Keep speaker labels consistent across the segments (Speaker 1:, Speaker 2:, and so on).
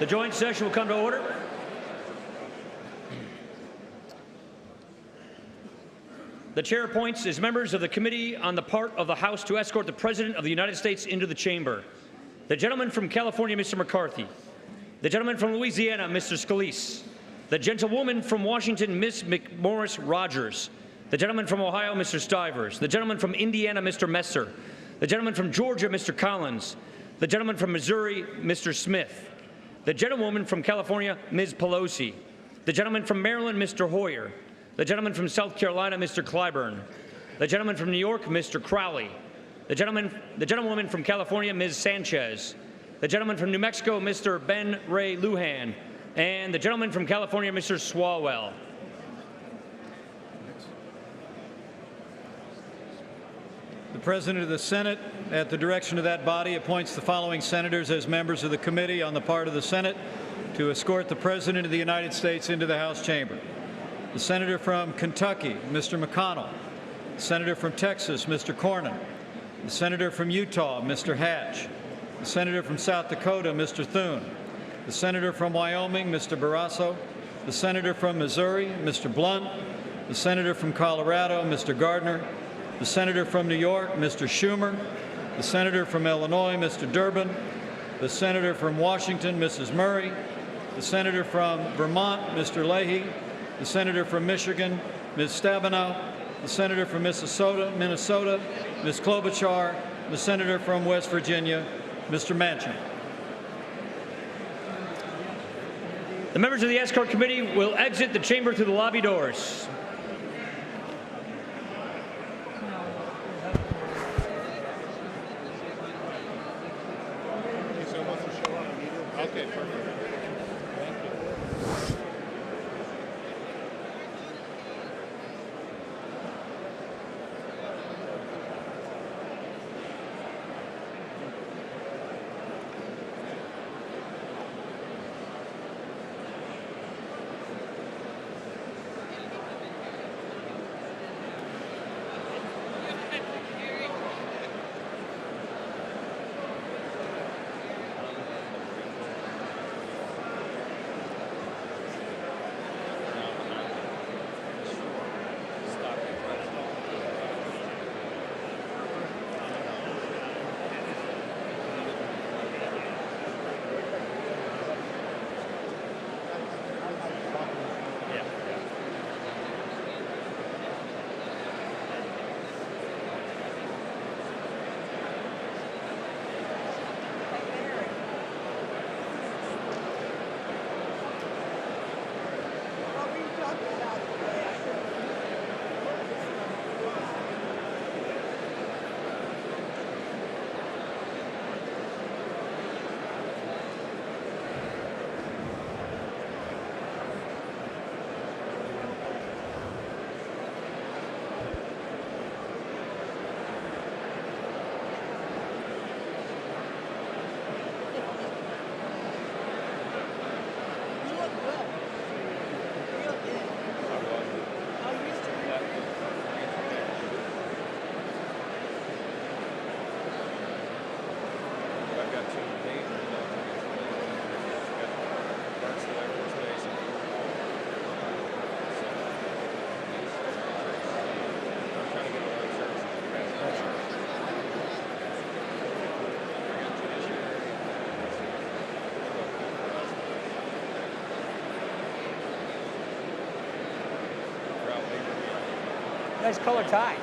Speaker 1: The joint session will come to order. The chair appoints as members of the committee on the part of the House to escort the President of the United States into the chamber: the gentleman from California, Mr. McCarthy; the gentleman from Louisiana, Mr. Scalise; the gentlewoman from Washington, Ms. McMorris Rogers; the gentleman from Ohio, Mr. Stivers; the gentleman from Indiana, Mr. Messer; the gentleman from Georgia, Mr. Collins; the gentleman from Missouri, Mr. Smith; the gentlewoman from California, Ms. Pelosi; the gentleman from Maryland, Mr. Hoyer; the gentleman from South Carolina, Mr. Clyburn; the gentleman from New York, Mr. Crowley; the gentlewoman from California, Ms. Sanchez; the gentleman from New Mexico, Mr. Ben Ray Lujan; and the gentleman from California, Mr. Swalwell.
Speaker 2: The President of the Senate, at the direction of that body, appoints the following senators as members of the committee on the part of the Senate to escort the President of the United States into the House chamber: the Senator from Kentucky, Mr. McConnell; the Senator from Texas, Mr. Cornyn; the Senator from Utah, Mr. Hatch; the Senator from South Dakota, Mr. Thune; the Senator from Wyoming, Mr. Barrasso; the Senator from Missouri, Mr. Blunt; the Senator from Colorado, Mr. Gardner; the Senator from New York, Mr. Schumer; the Senator from Illinois, Mr. Durbin; the Senator from Washington, Mrs. Murray; the Senator from Vermont, Mr. Leahy; the Senator from Michigan, Ms. Stabenow; the Senator from Minnesota, Ms. Klobuchar; the Senator from West Virginia, Mr. Manchin.
Speaker 1: The members of the escort committee will exit the chamber through the lobby doors.
Speaker 3: Okay, perfect. Thank you.
Speaker 1: Nice color tie.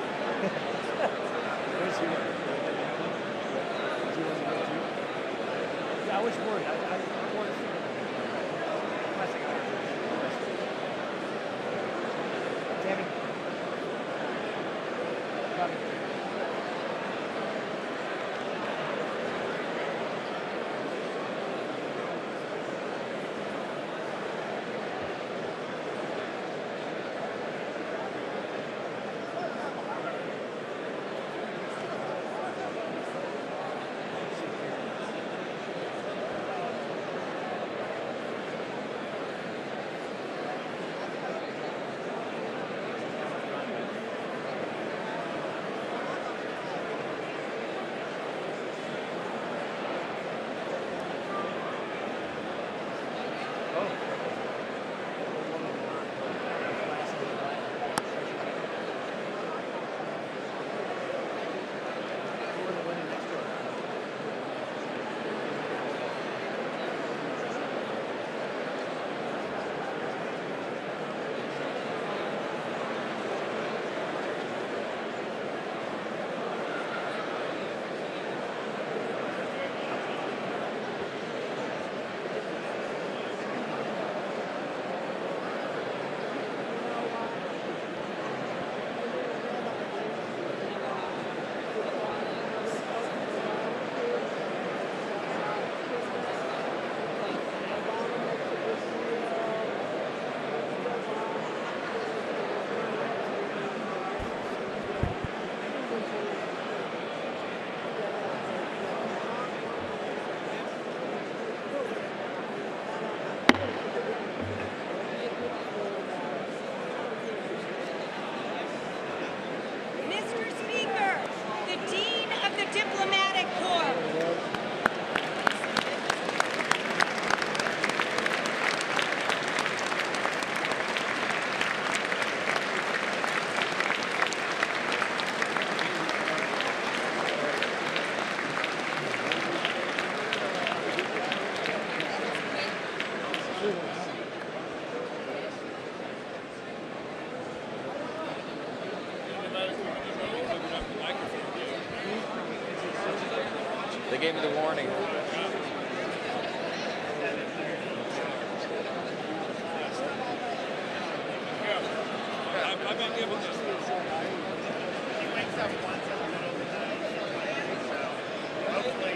Speaker 1: Yeah, I was worried. I worried. Tammy.
Speaker 4: Mr. Speaker, the Dean of the Diplomatic Corps.
Speaker 5: They gave me the warning.
Speaker 3: I've been given this. He wakes up once in the middle of the night. So hopefully,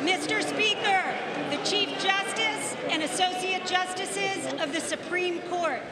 Speaker 4: Mr. Speaker, the Chief Justice and Associate Justices of the Supreme Court.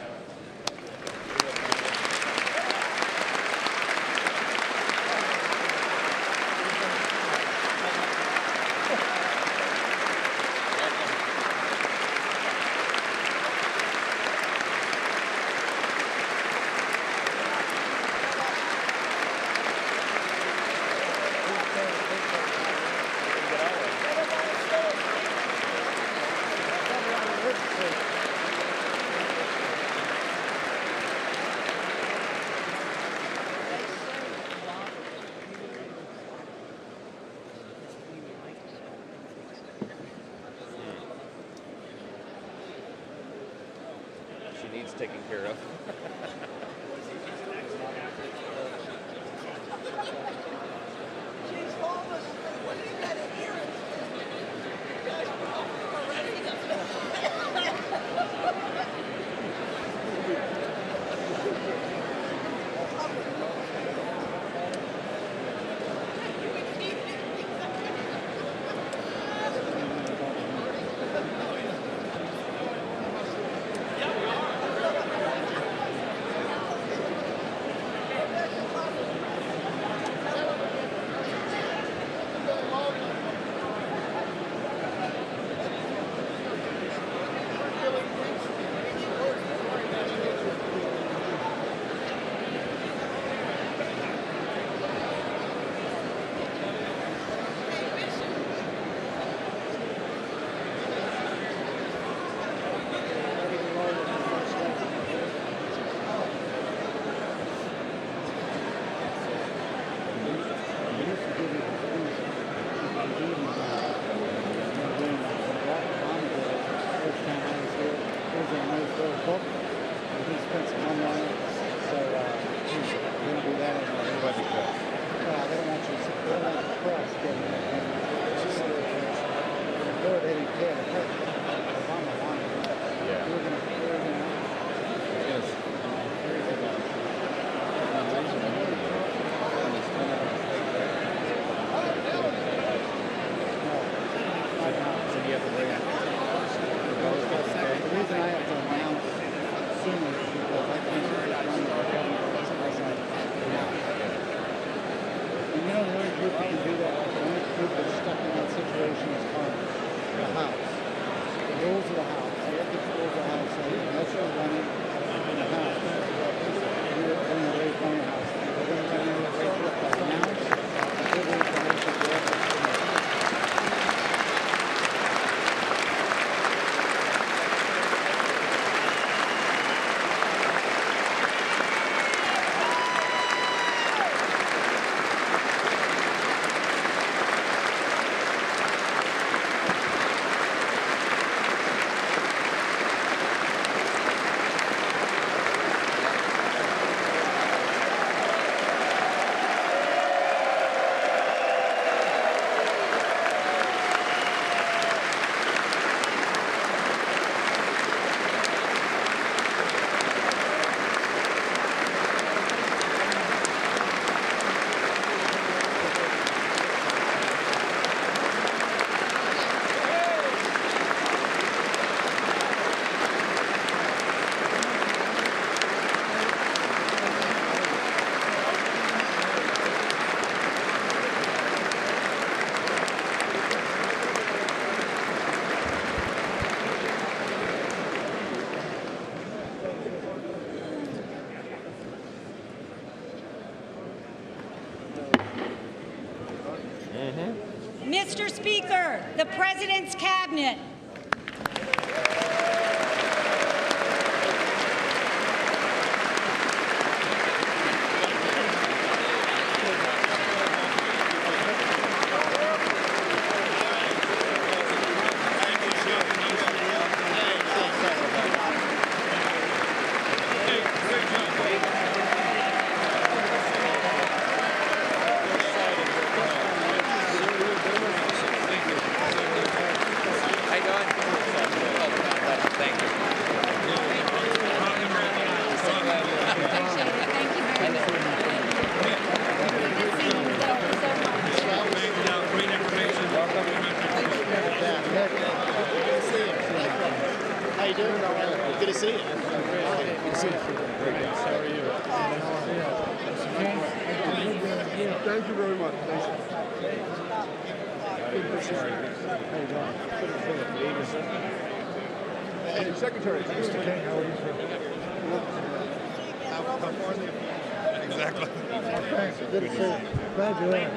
Speaker 5: she needs taken care of.
Speaker 4: Mr. Speaker, the President's Cabinet.
Speaker 3: Good to see you. Good to see you. How are you? Thank you very much. Thank you. Good to see you. Hey, Secretary. Mr. King, how are you, sir? How far is it? Exactly. Thanks. Good to see you. Glad you're in.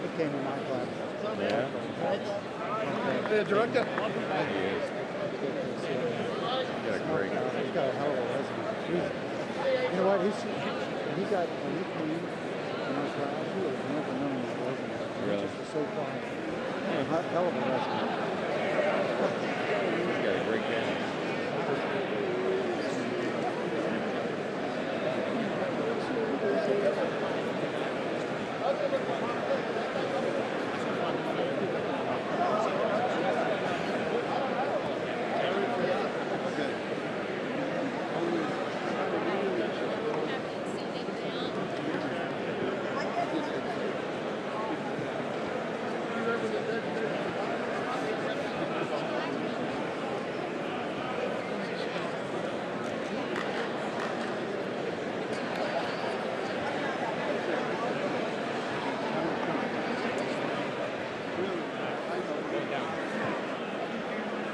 Speaker 3: It came in my class. Yeah. Hey, Director. He is. He's got a great. He's got a hell of a resume. You know what? He got when he came in my class. He was never known his resume. Really? He just was so quiet. Hell of a resume. He's got a great game.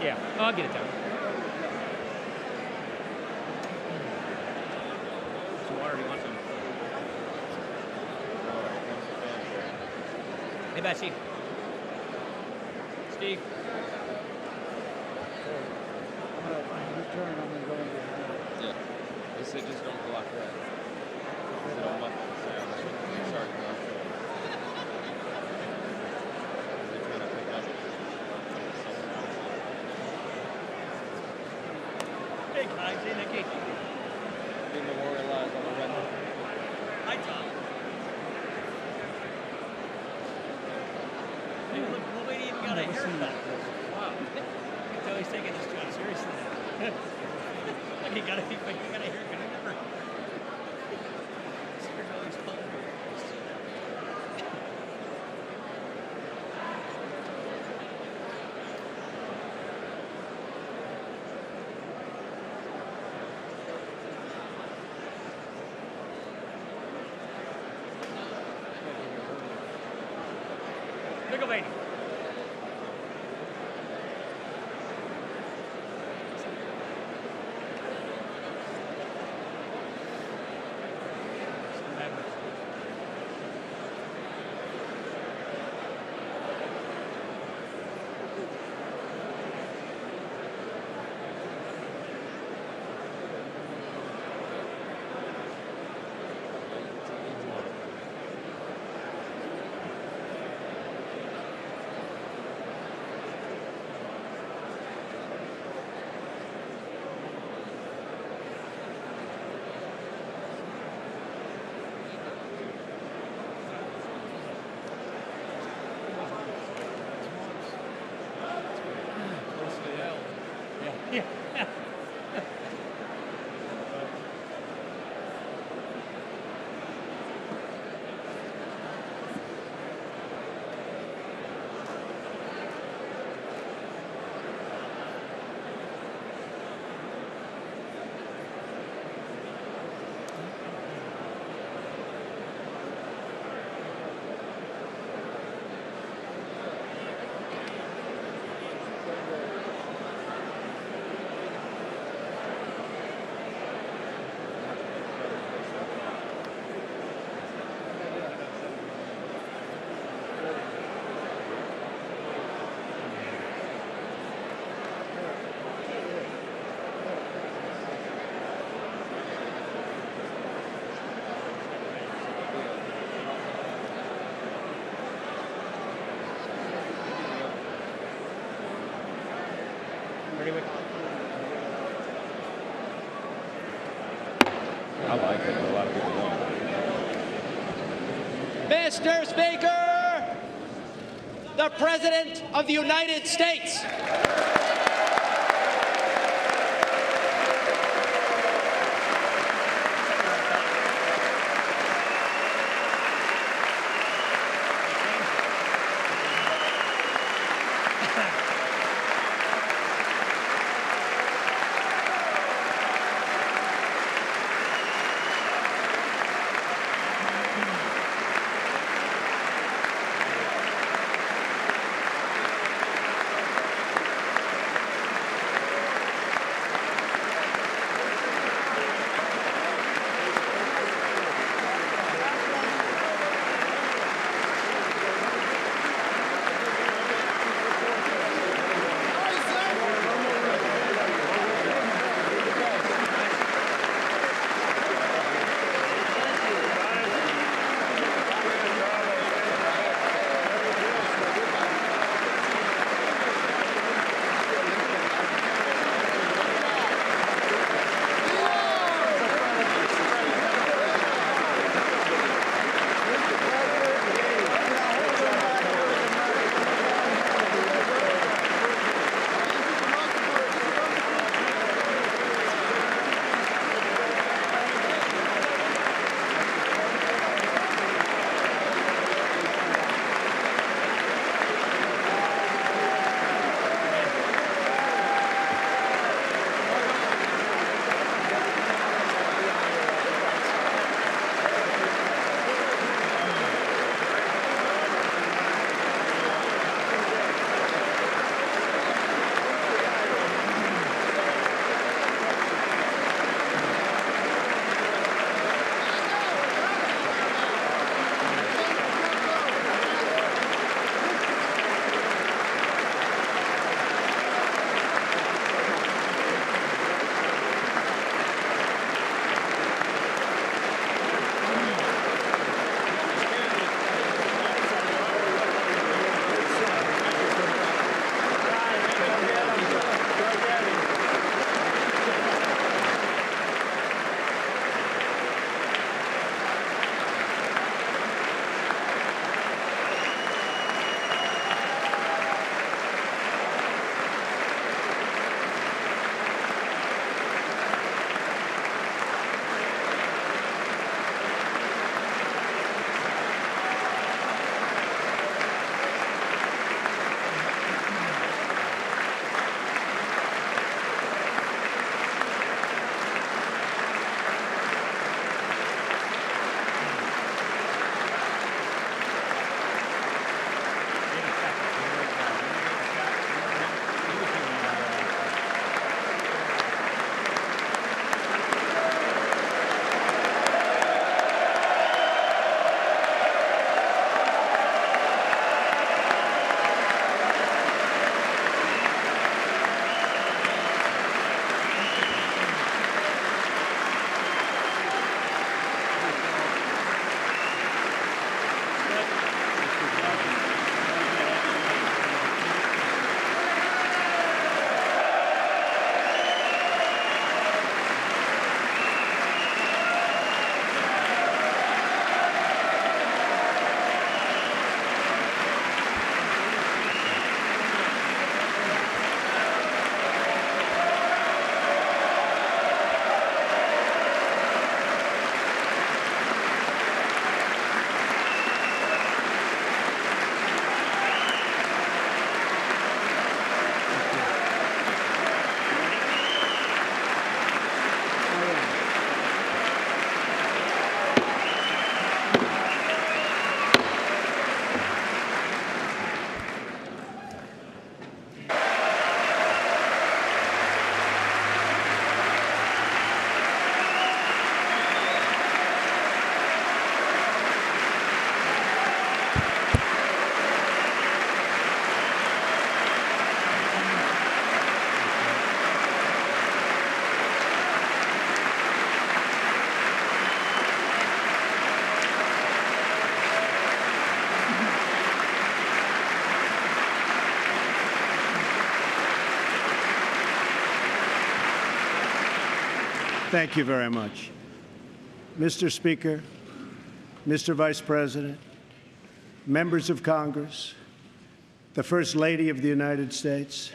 Speaker 1: Yeah, I'll get it down. Some water, do you want some? Hey, Betsy. Steve.
Speaker 3: I'm gonna turn. I'm gonna go into.
Speaker 5: Yeah. They said just don't block that. They don't want the sound. Sorry, no. They're trying to pick up something else.
Speaker 1: Hey, guys. Hey, Nikki.
Speaker 5: Being memorialized on the record.
Speaker 1: Hi, Tom. Hey, look, nobody even got a haircut. Wow. You can tell he's taking this job seriously now. Look, he got a haircut. He never. Here's all these fun videos. Pennsylvania. Yeah.
Speaker 5: I like it, but a lot of people don't.
Speaker 6: Mr. Speaker, the President of the United States.
Speaker 7: Thank you very much. Mr. Speaker, Mr. Vice President, members of Congress, the First Lady of the United States,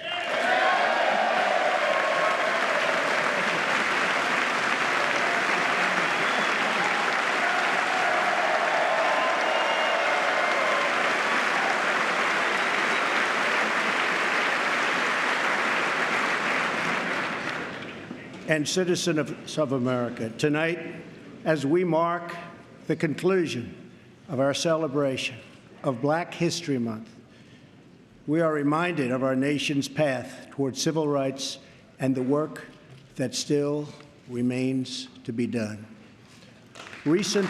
Speaker 7: and citizens of America. Tonight, as we mark the conclusion of our celebration of Black History Month, we are reminded of our nation's path toward civil rights and the work that still remains to be done. Recent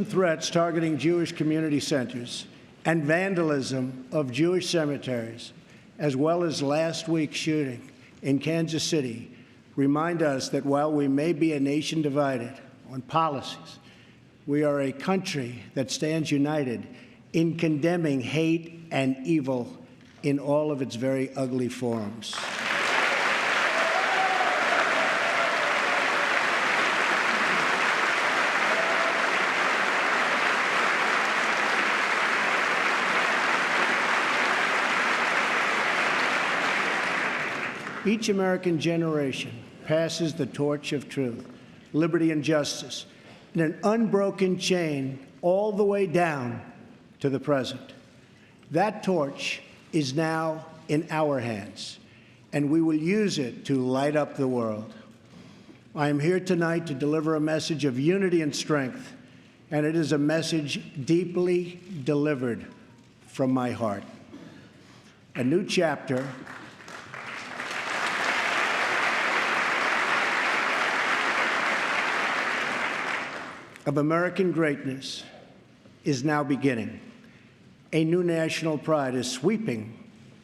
Speaker 7: threats targeting Jewish community centers and vandalism of Jewish cemeteries, as well as last week's shooting in Kansas City, remind us that while we may be a nation divided on policies, we are a country that stands united in condemning hate and evil in all of its very ugly forms. Each American generation passes the torch of truth, liberty, and justice in an unbroken chain all the way down to the present. That torch is now in our hands, and we will use it to light up the world. I am here tonight to deliver a message of unity and strength, and it is a message deeply delivered from my heart. A new chapter of American greatness is now beginning. A new national pride is sweeping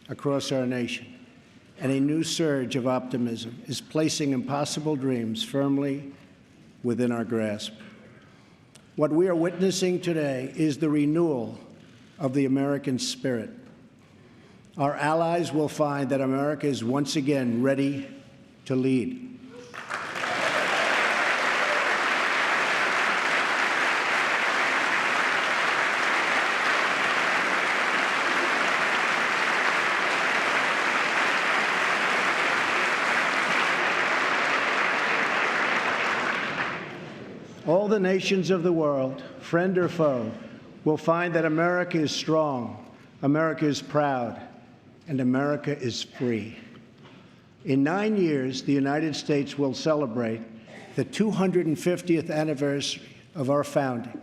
Speaker 7: across our nation, and a new surge of optimism is placing impossible dreams firmly within our grasp. What we are witnessing today is the renewal of the American spirit. Our allies will find that America is once again ready to lead. All the nations of the world, friend or foe, will find that America is strong, America is proud, and America is free. In 9 years, the United States will celebrate the 250th anniversary of our founding,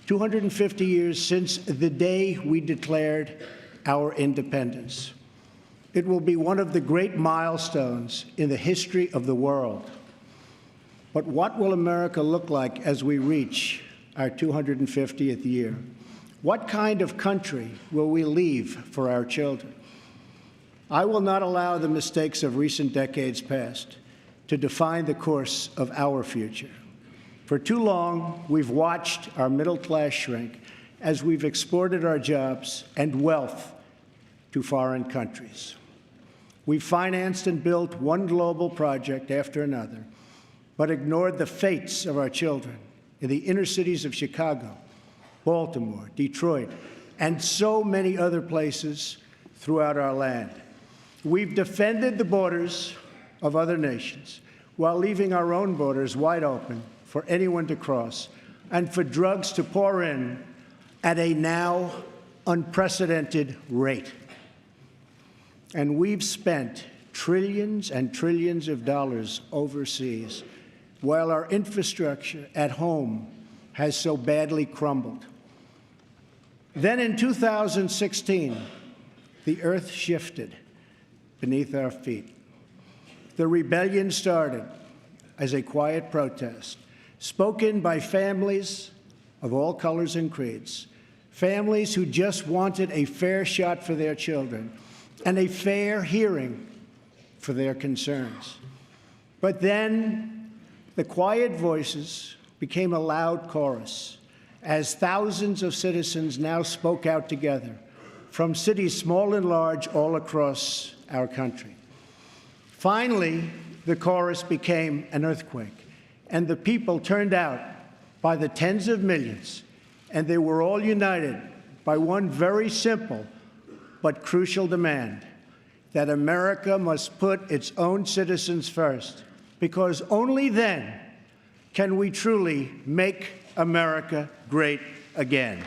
Speaker 7: 250 years since the day we declared our independence. It will be one of the great milestones in the history of the world. But what will America look like as we reach our 250th year? What kind of country will we leave for our children? I will not allow the mistakes of recent decades past to define the course of our future. For too long, we've watched our middle class shrink as we've exported our jobs and wealth to foreign countries. We've financed and built one global project after another, but ignored the fates of our children in the inner cities of Chicago, Baltimore, Detroit, and so many other places throughout our land. We've defended the borders of other nations while leaving our own borders wide open for anyone to cross and for drugs to pour in at a now unprecedented rate. And we've spent trillions and trillions of dollars overseas, while our infrastructure at home has so badly crumbled. Then in 2016, the earth shifted beneath our feet. The rebellion started as a quiet protest, spoken by families of all colors and creeds, families who just wanted a fair shot for their children and a fair hearing for their concerns. But then the quiet voices became a loud chorus as thousands of citizens now spoke out together from cities small and large all across our country. Finally, the chorus became an earthquake, and the people turned out by the tens of millions, and they were all united by one very simple but crucial demand: that America must put its own citizens first, because only then can we truly make America great again.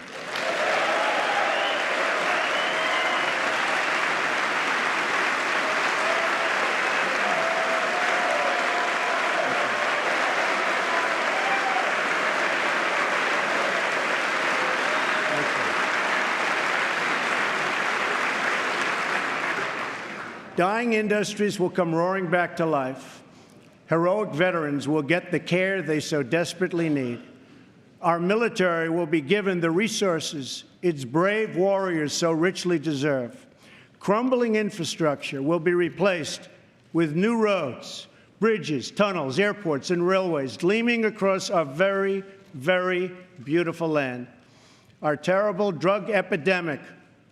Speaker 7: Dying industries will come roaring back to life. Heroic veterans will get the care they so desperately need. Our military will be given the resources its brave warriors so richly deserve. Crumbling infrastructure will be replaced with new roads, bridges, tunnels, airports, and railways gleaming across our very, very beautiful land. Our terrible drug epidemic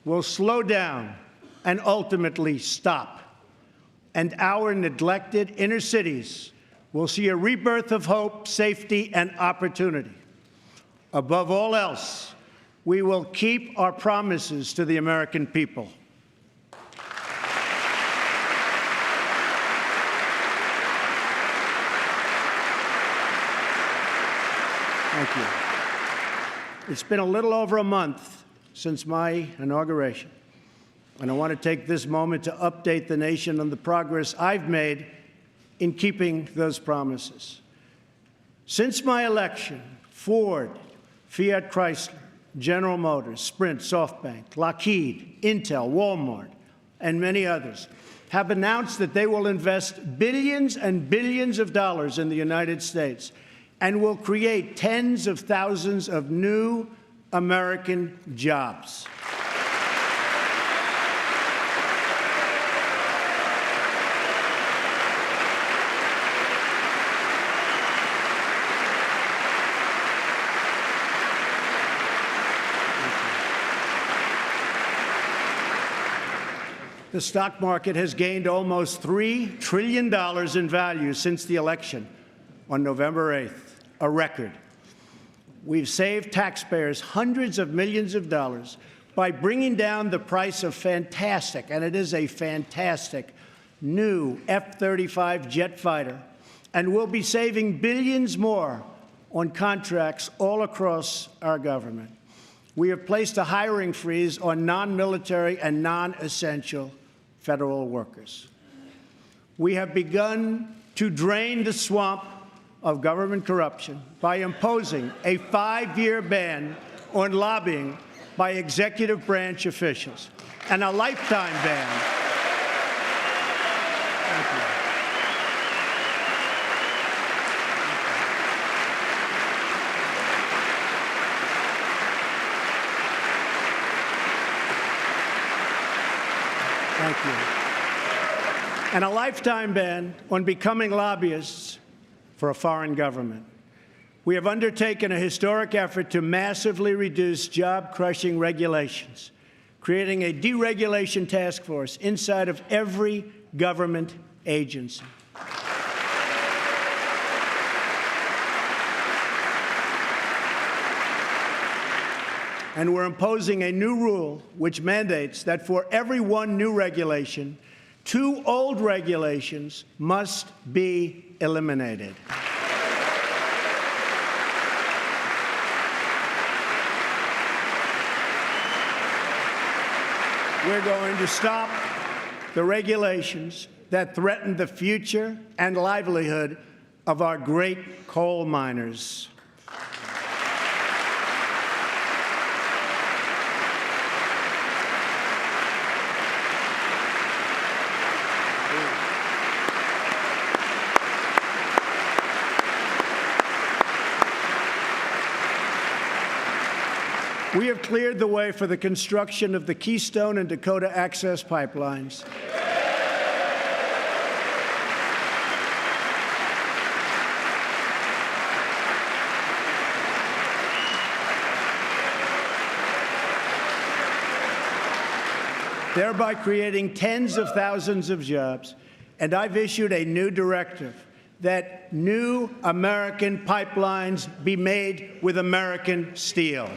Speaker 7: will slow down and ultimately stop. And our neglected inner cities will see a rebirth of hope, safety, and opportunity. Above all else, we will keep our promises to the American people. Thank you. It's been a little over a month since my inauguration, and I want to take this moment to update the nation on the progress I've made in keeping those promises. Since my election, Ford, Fiat Chrysler, General Motors, Sprint, SoftBank, Lockheed, Intel, Walmart, and many others have announced that they will invest billions and billions of dollars in the United States and will create tens of thousands of new American jobs. The stock market has gained almost $3 trillion in value since the election on November 8th, a record. We've saved taxpayers hundreds of millions of dollars by bringing down the price of fantastic, and it is a fantastic, new F-35 jet fighter, and we'll be saving billions more on contracts all across our government. We have placed a hiring freeze on non-military and non-essential federal workers. We have begun to drain the swamp of government corruption by imposing a 5-year ban on lobbying by executive branch officials and a lifetime ban. Thank you. Thank you. And a lifetime ban on becoming lobbyists for a foreign government. We have undertaken a historic effort to massively reduce job-crushing regulations, creating a deregulation task force inside of every government agency. And we're imposing a new rule which mandates that for every one new regulation, 2 old regulations must be eliminated. We're going to stop the regulations that threaten the future and livelihood of our great coal miners. We have cleared the way for the construction of the Keystone and Dakota Access pipelines. Thereby creating tens of thousands of jobs. And I've issued a new directive that new American pipelines be made with American steel.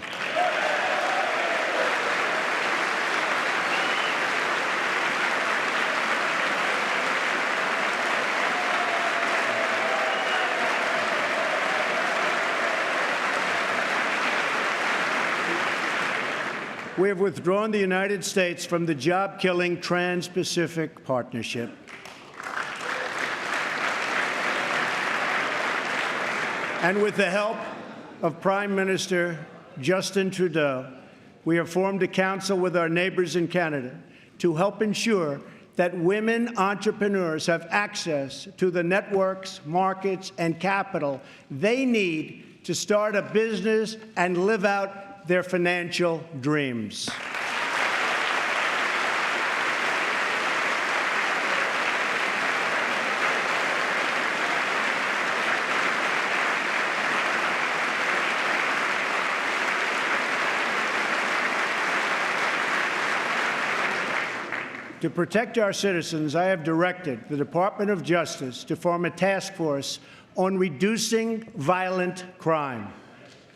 Speaker 7: We have withdrawn the United States from the job-killing Trans-Pacific Partnership. And with the help of Prime Minister Justin Trudeau, we have formed a council with our neighbors in Canada to help ensure that women entrepreneurs have access to the networks, markets, and capital they need to start a business and live out their financial dreams. To protect our citizens, I have directed the Department of Justice to form a task force on reducing violent crime.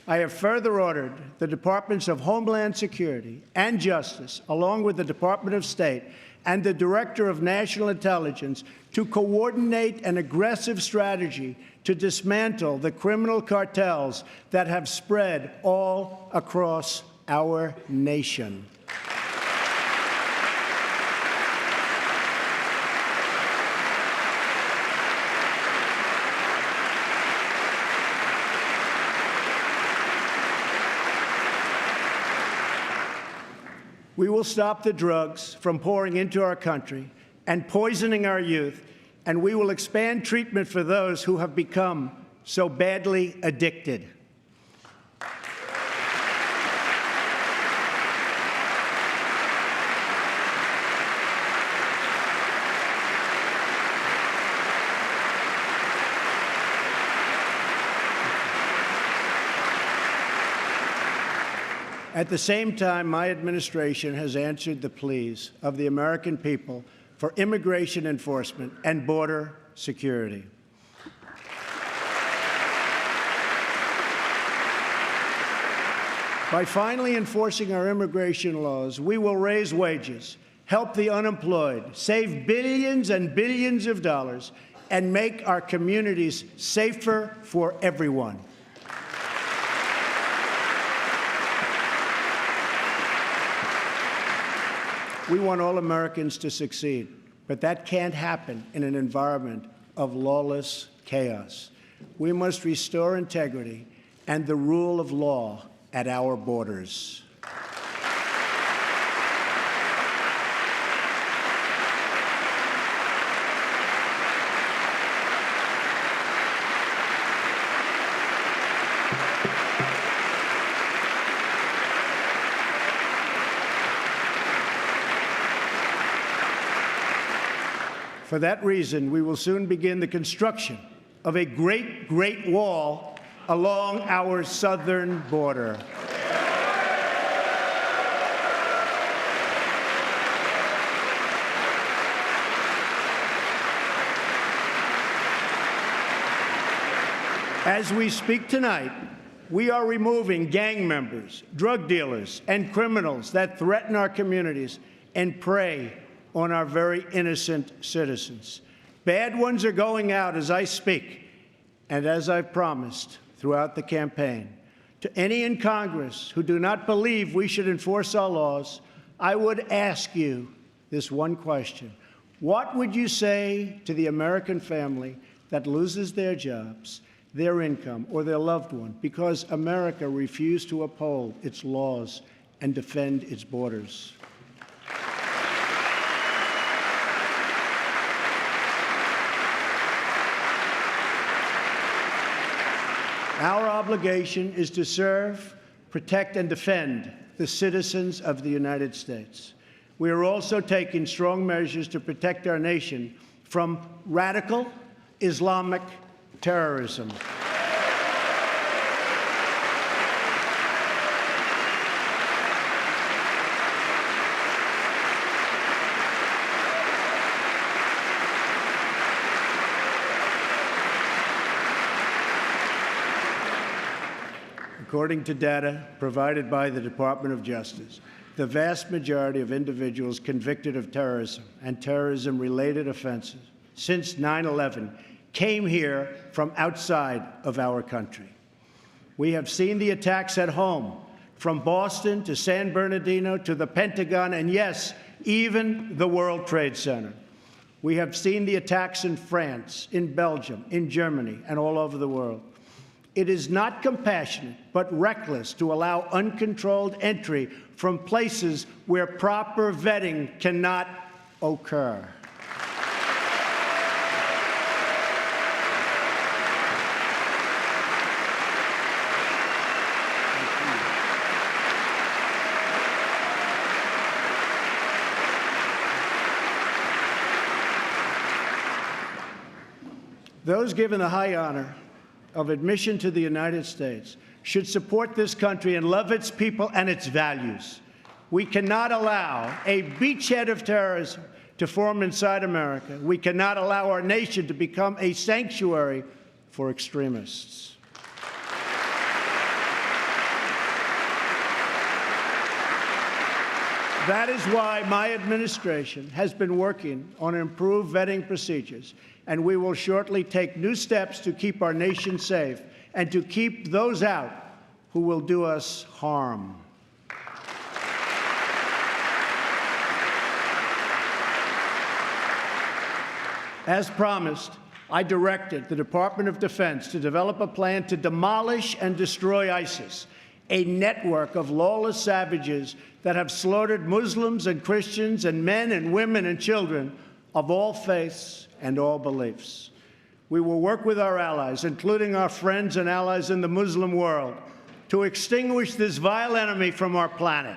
Speaker 7: I have further ordered the Departments of Homeland Security and Justice, along with the Department of State and the Director of National Intelligence, to coordinate an aggressive strategy to dismantle the criminal cartels that have spread all across our nation. We will stop the drugs from pouring into our country and poisoning our youth, and we will expand treatment for those who have become so badly addicted. At the same time, my administration has answered the pleas of the American people for immigration enforcement and border security. By finally enforcing our immigration laws, we will raise wages, help the unemployed, save billions and billions of dollars, and make our communities safer for everyone. We want all Americans to succeed, but that can't happen in an environment of lawless chaos. We must restore integrity and the rule of law at our borders. For that reason, we will soon begin the construction of a great wall along our southern border. As we speak tonight, we are removing gang members, drug dealers, and criminals that threaten our communities and prey on our very innocent citizens. Bad ones are going out as I speak, and as I've promised throughout the campaign. To any in Congress who do not believe we should enforce our laws, I would ask you this one question. What would you say to the American family that loses their jobs, their income, or their loved one because America refused to uphold its laws and defend its borders? Our obligation is to serve protect and defend the citizens of the United States. We are also taking strong measures to protect our nation from radical Islamic terrorism. According to data provided by the Department of Justice, the vast majority of individuals convicted of terrorism and terrorism-related offenses since 9/11 came here from outside of our country. We have seen the attacks at home, from Boston to San Bernardino to the Pentagon, and yes, even the World Trade Center. We have seen the attacks in France, in Belgium, in Germany, and all over the world. It is not compassionate, but reckless to allow uncontrolled entry from places where proper vetting cannot occur. Those given the high honor of admission to the United States should support this country and love its people and its values. We cannot allow a beachhead of terrorism to form inside America. We cannot allow our nation to become a sanctuary for extremists. That is why my administration has been working on improved vetting procedures, and we will shortly take new steps to keep our nation safe and to keep those out who will do us harm. As promised, I directed the Department of Defense to develop a plan to demolish and destroy ISIS, a network of lawless savages that have slaughtered Muslims and Christians and men and women and children of all faiths and all beliefs. We will work with our allies, including our friends and allies in the Muslim world, to extinguish this vile enemy from our planet.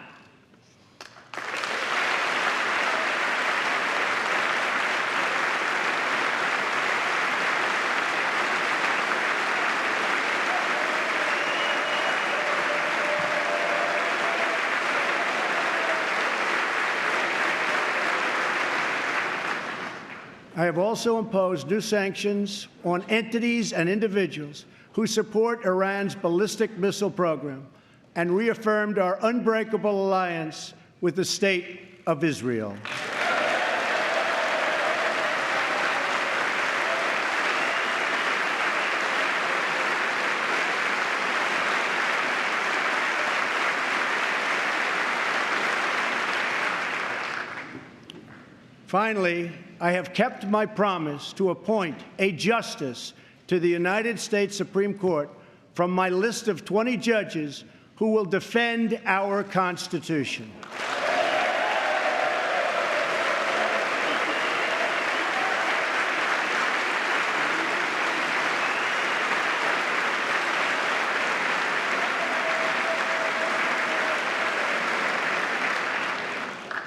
Speaker 7: I have also imposed new sanctions on entities and individuals who support Iran's ballistic missile program and reaffirmed our unbreakable alliance with the State of Israel. Finally, I have kept my promise to appoint a justice to the United States Supreme Court from my list of 20 judges who will defend our Constitution.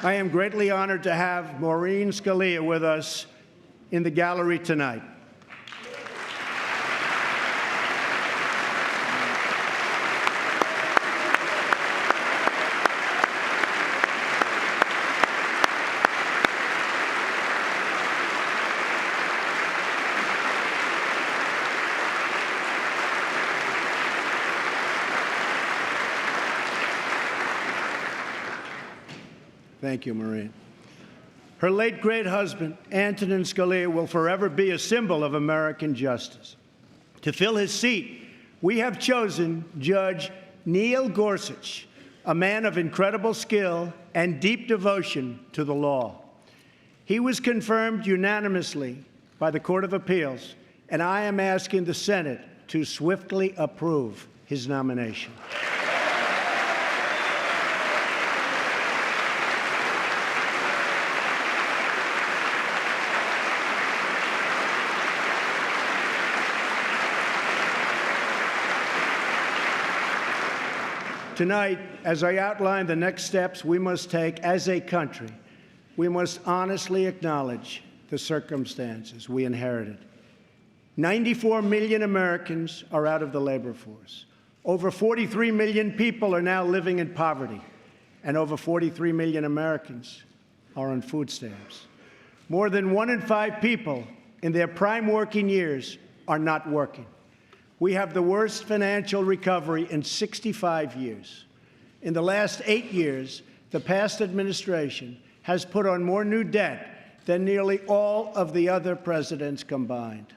Speaker 7: I am greatly honored to have Maureen Scalia with us in the gallery tonight. Thank you, Maureen. Her late great husband, Antonin Scalia, will forever be a symbol of American justice. To fill his seat, we have chosen Judge Neil Gorsuch, a man of incredible skill and deep devotion to the law. He was confirmed unanimously by the Court of Appeals, and I am asking the Senate to swiftly approve his nomination. Tonight, as I outline the next steps we must take as a country, we must honestly acknowledge the circumstances we inherited. 94 million Americans are out of the labor force. Over 43 million people are now living in poverty, and over 43 million Americans are on food stamps. More than 1 in 5 people in their prime working years are not working. We have the worst financial recovery in 65 years. In the last 8 years, the past administration has put on more new debt than nearly all of the other presidents combined.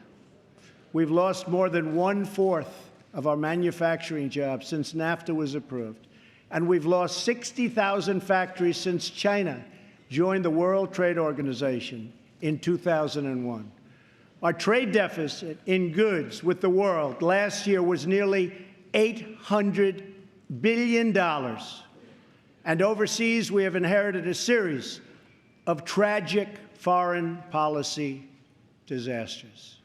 Speaker 7: We've lost more than 1/4 of our manufacturing jobs since NAFTA was approved, and we've lost 60,000 factories since China joined the World Trade Organization in 2001. Our trade deficit in goods with the world last year was nearly $800 billion. And overseas, we have inherited a series of tragic foreign policy disasters.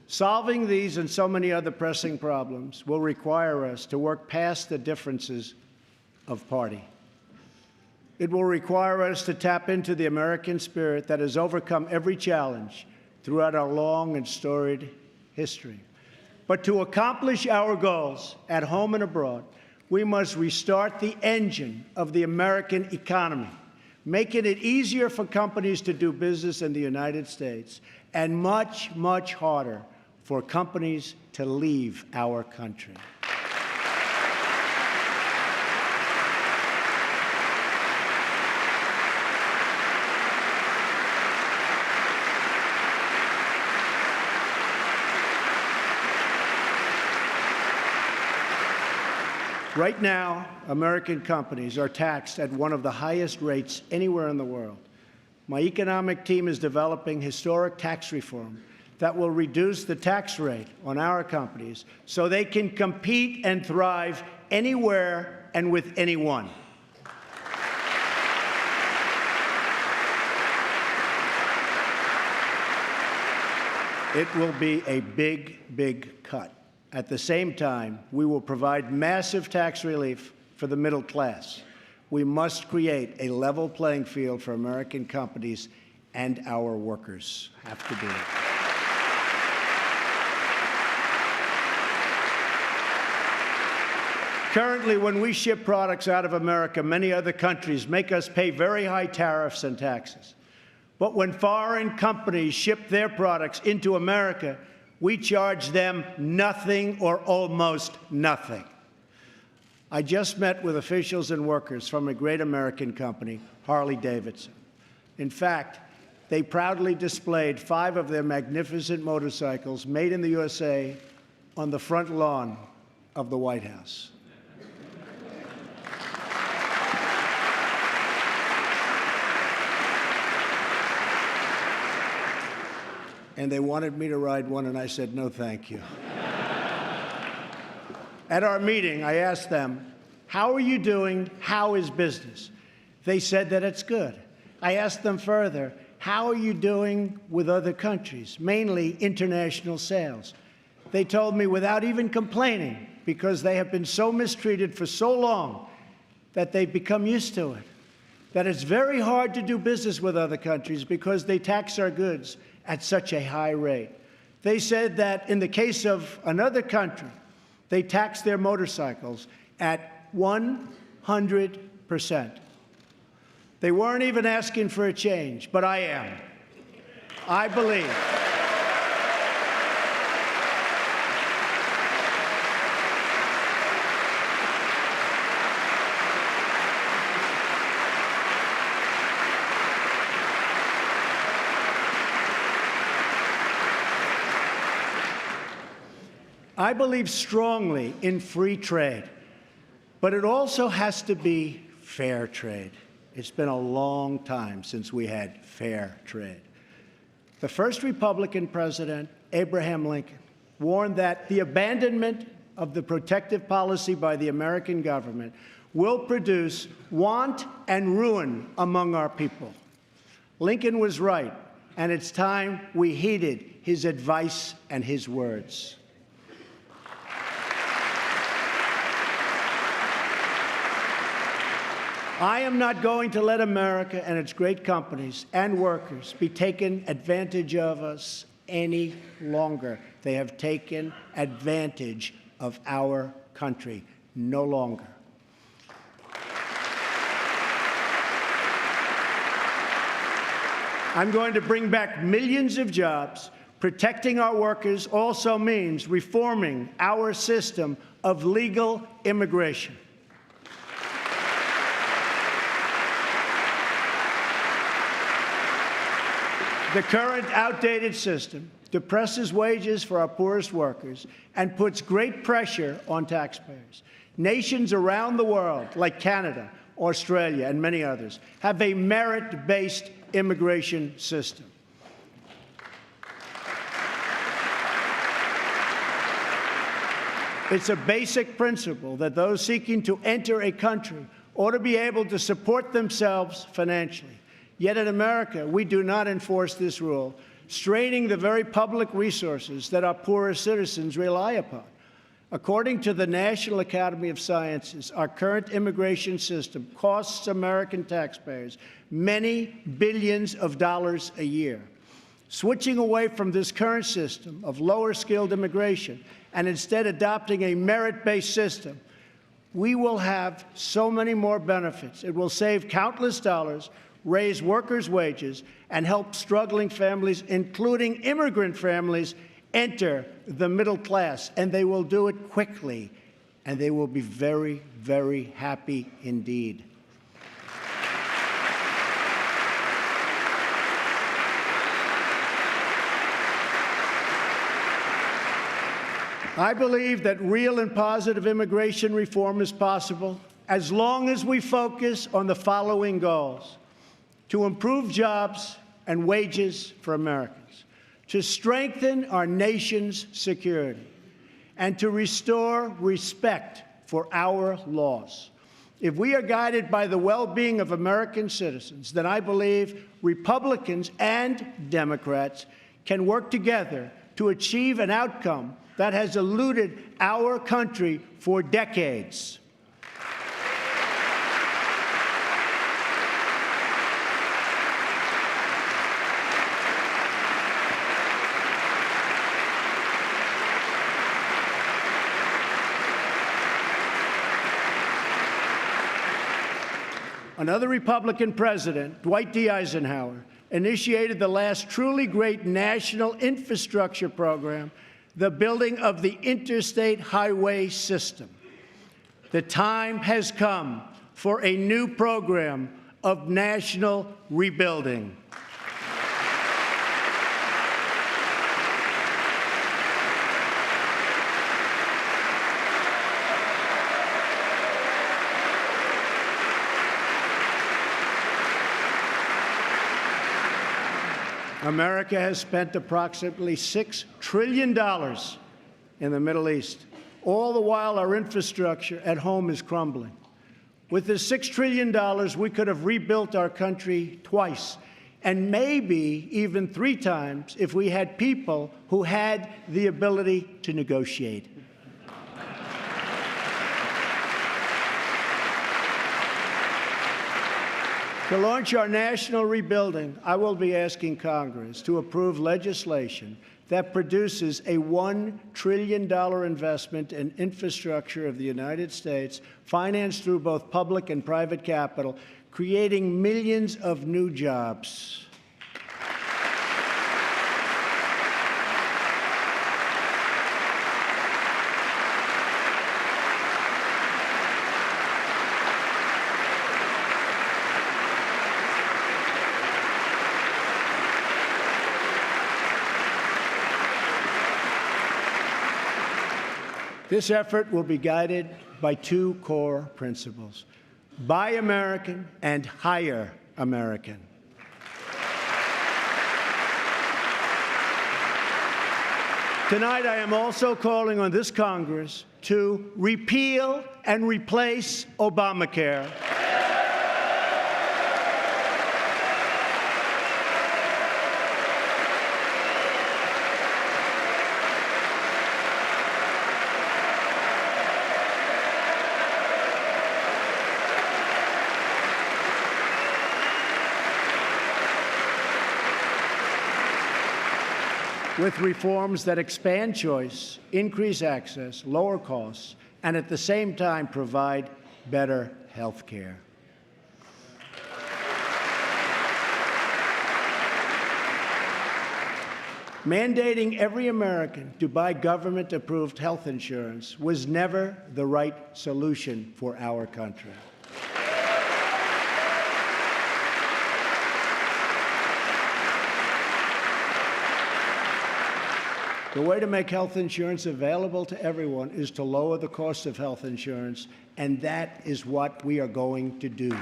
Speaker 7: Solving these and so many other pressing problems will require us to work past the differences of party. It will require us to tap into the American spirit that has overcome every challenge throughout our long and storied history. But to accomplish our goals at home and abroad, we must restart the engine of the American economy, making it easier for companies to do business in the United States and much, much harder for companies to leave our country. Right now, American companies are taxed at one of the highest rates anywhere in the world. My economic team is developing historic tax reform that will reduce the tax rate on our companies so they can compete and thrive anywhere and with anyone. It will be a big, big cut. At the same time, we will provide massive tax relief for the middle class. We must create a level playing field for American companies, and our workers have to do it. Currently, when we ship products out of America, many other countries make us pay very high tariffs and taxes. But when foreign companies ship their products into America, we charge them nothing or almost nothing. I just met with officials and workers from a great American company, Harley-Davidson. In fact, they proudly displayed 5 of their magnificent motorcycles made in the USA on the front lawn of the White House. And they wanted me to ride one, and I said, no, thank you. At our meeting, I asked them, how are you doing? How is business? They said that it's good. I asked them further, how are you doing with other countries, mainly international sales? They told me without even complaining, because they have been so mistreated for so long that they've become used to it, that it's very hard to do business with other countries because they tax our goods at such a high rate. They said that in the case of another country, they tax their motorcycles at 100%. They weren't even asking for a change, but I am. I believe. I believe strongly in free trade, but it also has to be fair trade. It's been a long time since we had fair trade. The first Republican president, Abraham Lincoln, warned that the abandonment of the protective policy by the American government will produce want and ruin among our people. Lincoln was right, and it's time we heeded his advice and his words. I am not going to let America and its great companies and workers be taken advantage of us any longer. They have taken advantage of our country. No longer. I'm going to bring back millions of jobs. Protecting our workers also means reforming our system of legal immigration. The current outdated system depresses wages for our poorest workers and puts great pressure on taxpayers. Nations around the world, like Canada, Australia, and many others, have a merit-based immigration system. It's a basic principle that those seeking to enter a country ought to be able to support themselves financially. Yet in America, we do not enforce this rule, straining the very public resources that our poorest citizens rely upon. According to the National Academy of Sciences, our current immigration system costs American taxpayers many billions of dollars a year. Switching away from this current system of lower-skilled immigration and instead adopting a merit-based system, we will have so many more benefits. It will save countless dollars, raise workers' wages, and help struggling families, including immigrant families, enter the middle class. And they will do it quickly, and they will be very, very happy indeed. I believe that real and positive immigration reform is possible as long as we focus on the following goals: to improve jobs and wages for Americans, to strengthen our nation's security, and to restore respect for our laws. If we are guided by the well-being of American citizens, then I believe Republicans and Democrats can work together to achieve an outcome that has eluded our country for decades. Another Republican president, Dwight D. Eisenhower, initiated the last truly great national infrastructure program, the building of the interstate highway system. The time has come for a new program of national rebuilding. America has spent approximately $6 trillion in the Middle East. All the while, our infrastructure at home is crumbling. With this $6 trillion, we could have rebuilt our country twice, and maybe even 3 times if we had people who had the ability to negotiate. To launch our national rebuilding, I will be asking Congress to approve legislation that produces a $1 trillion investment in infrastructure of the United States, financed through both public and private capital, creating millions of new jobs. This effort will be guided by 2 core principles: Buy American and Hire American. Tonight, I am also calling on this Congress to repeal and replace Obamacare. with reforms that expand choice, increase access, lower costs, and at the same time provide better health care. Mandating every American to buy government-approved health insurance was never the right solution for our country. The way to make health insurance available to everyone is to lower the cost of health insurance, and that is what we are going to do.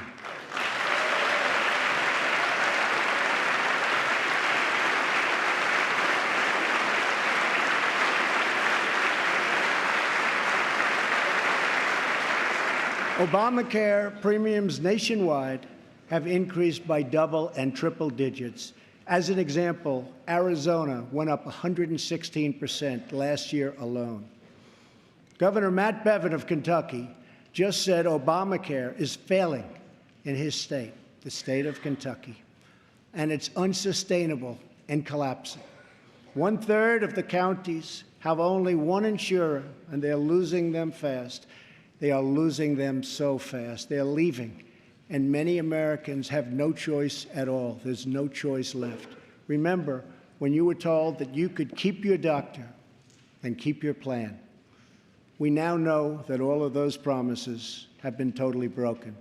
Speaker 7: Obamacare premiums nationwide have increased by double and triple digits. As an example, Arizona went up 116% last year alone. Governor Matt Bevin of Kentucky just said Obamacare is failing in his state, the state of Kentucky, and it's unsustainable and collapsing. 1/3 of the counties have only one insurer, and they're losing them fast. They are losing them so fast. They're leaving, and many Americans have no choice at all. There's no choice left. Remember, when you were told that you could keep your doctor and keep your plan, we now know that all of those promises have been totally broken.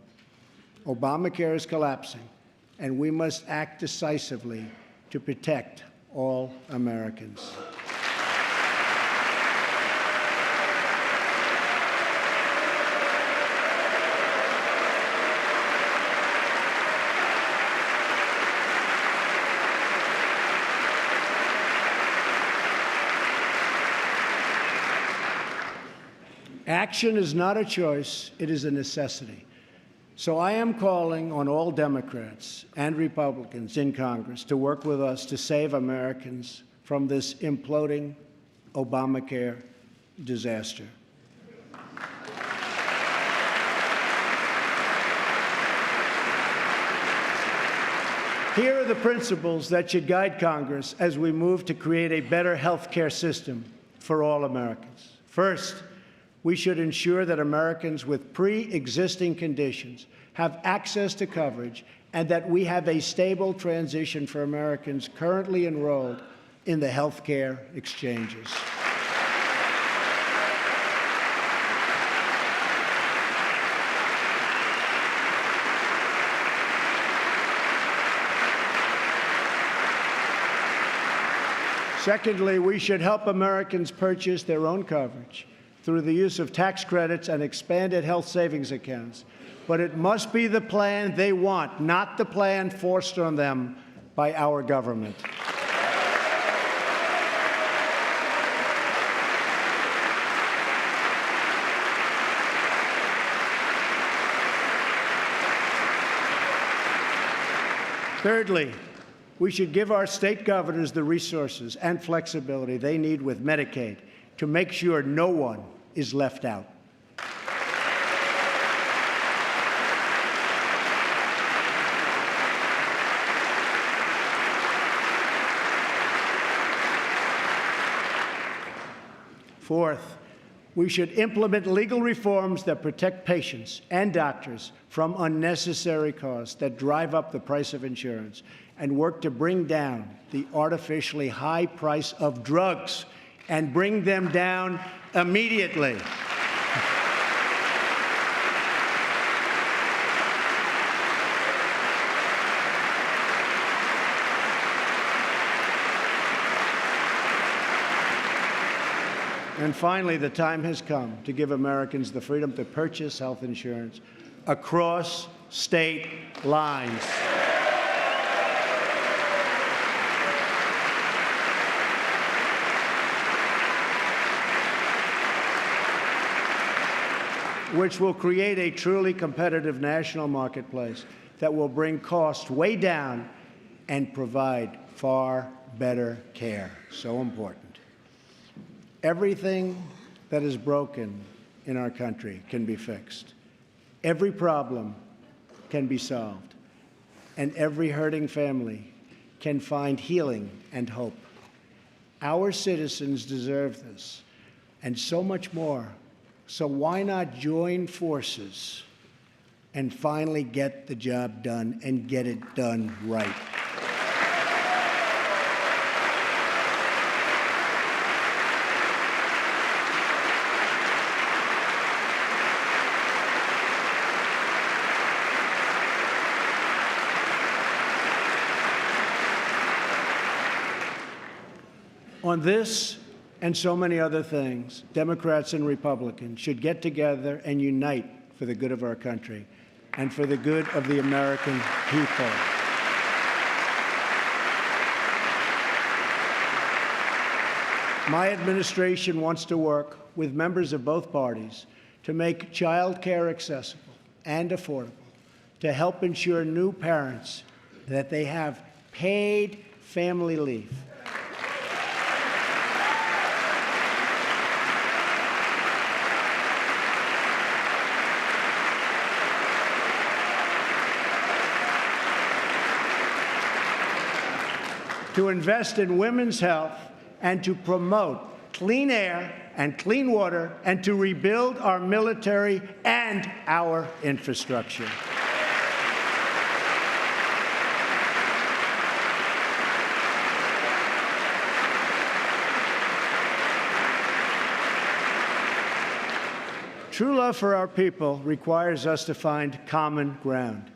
Speaker 7: Obamacare is collapsing, and we must act decisively to protect all Americans. Action is not a choice, it is a necessity. So I am calling on all Democrats and Republicans in Congress to work with us to save Americans from this imploding Obamacare disaster. Here are the principles that should guide Congress as we move to create a better health care system for all Americans. First, we should ensure that Americans with pre-existing conditions have access to coverage and that we have a stable transition for Americans currently enrolled in the health care exchanges. Secondly, we should help Americans purchase their own coverage through the use of tax credits and expanded health savings accounts. But it must be the plan they want, not the plan forced on them by our government. Thirdly, we should give our state governors the resources and flexibility they need with Medicaid to make sure no one is left out. Fourth, we should implement legal reforms that protect patients and doctors from unnecessary costs that drive up the price of insurance and work to bring down the artificially high price of drugs and bring them down immediately. And finally, the time has come to give Americans the freedom to purchase health insurance across state lines. Which will create a truly competitive national marketplace that will bring costs way down and provide far better care. So important. Everything that is broken in our country can be fixed. Every problem can be solved. And every hurting family can find healing and hope. Our citizens deserve this, and so much more. So why not join forces and finally get the job done and get it done right? On this and so many other things, Democrats and Republicans should get together and unite for the good of our country and for the good of the American people. My administration wants to work with members of both parties to make child care accessible and affordable, to help ensure new parents that they have paid family leave. To invest in women's health and to promote clean air and clean water and to rebuild our military and our infrastructure. True love for our people requires us to find common ground,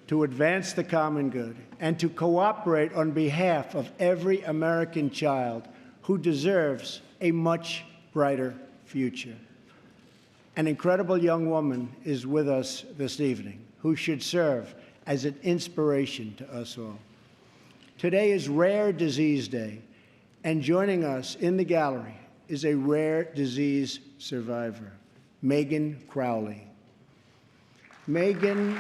Speaker 7: to advance the common good, and to cooperate on behalf of every American child who deserves a much brighter future. An incredible young woman is with us this evening who should serve as an inspiration to us all. Today is Rare Disease Day, and joining us in the gallery is a rare disease survivor, Megan Crowley. Megan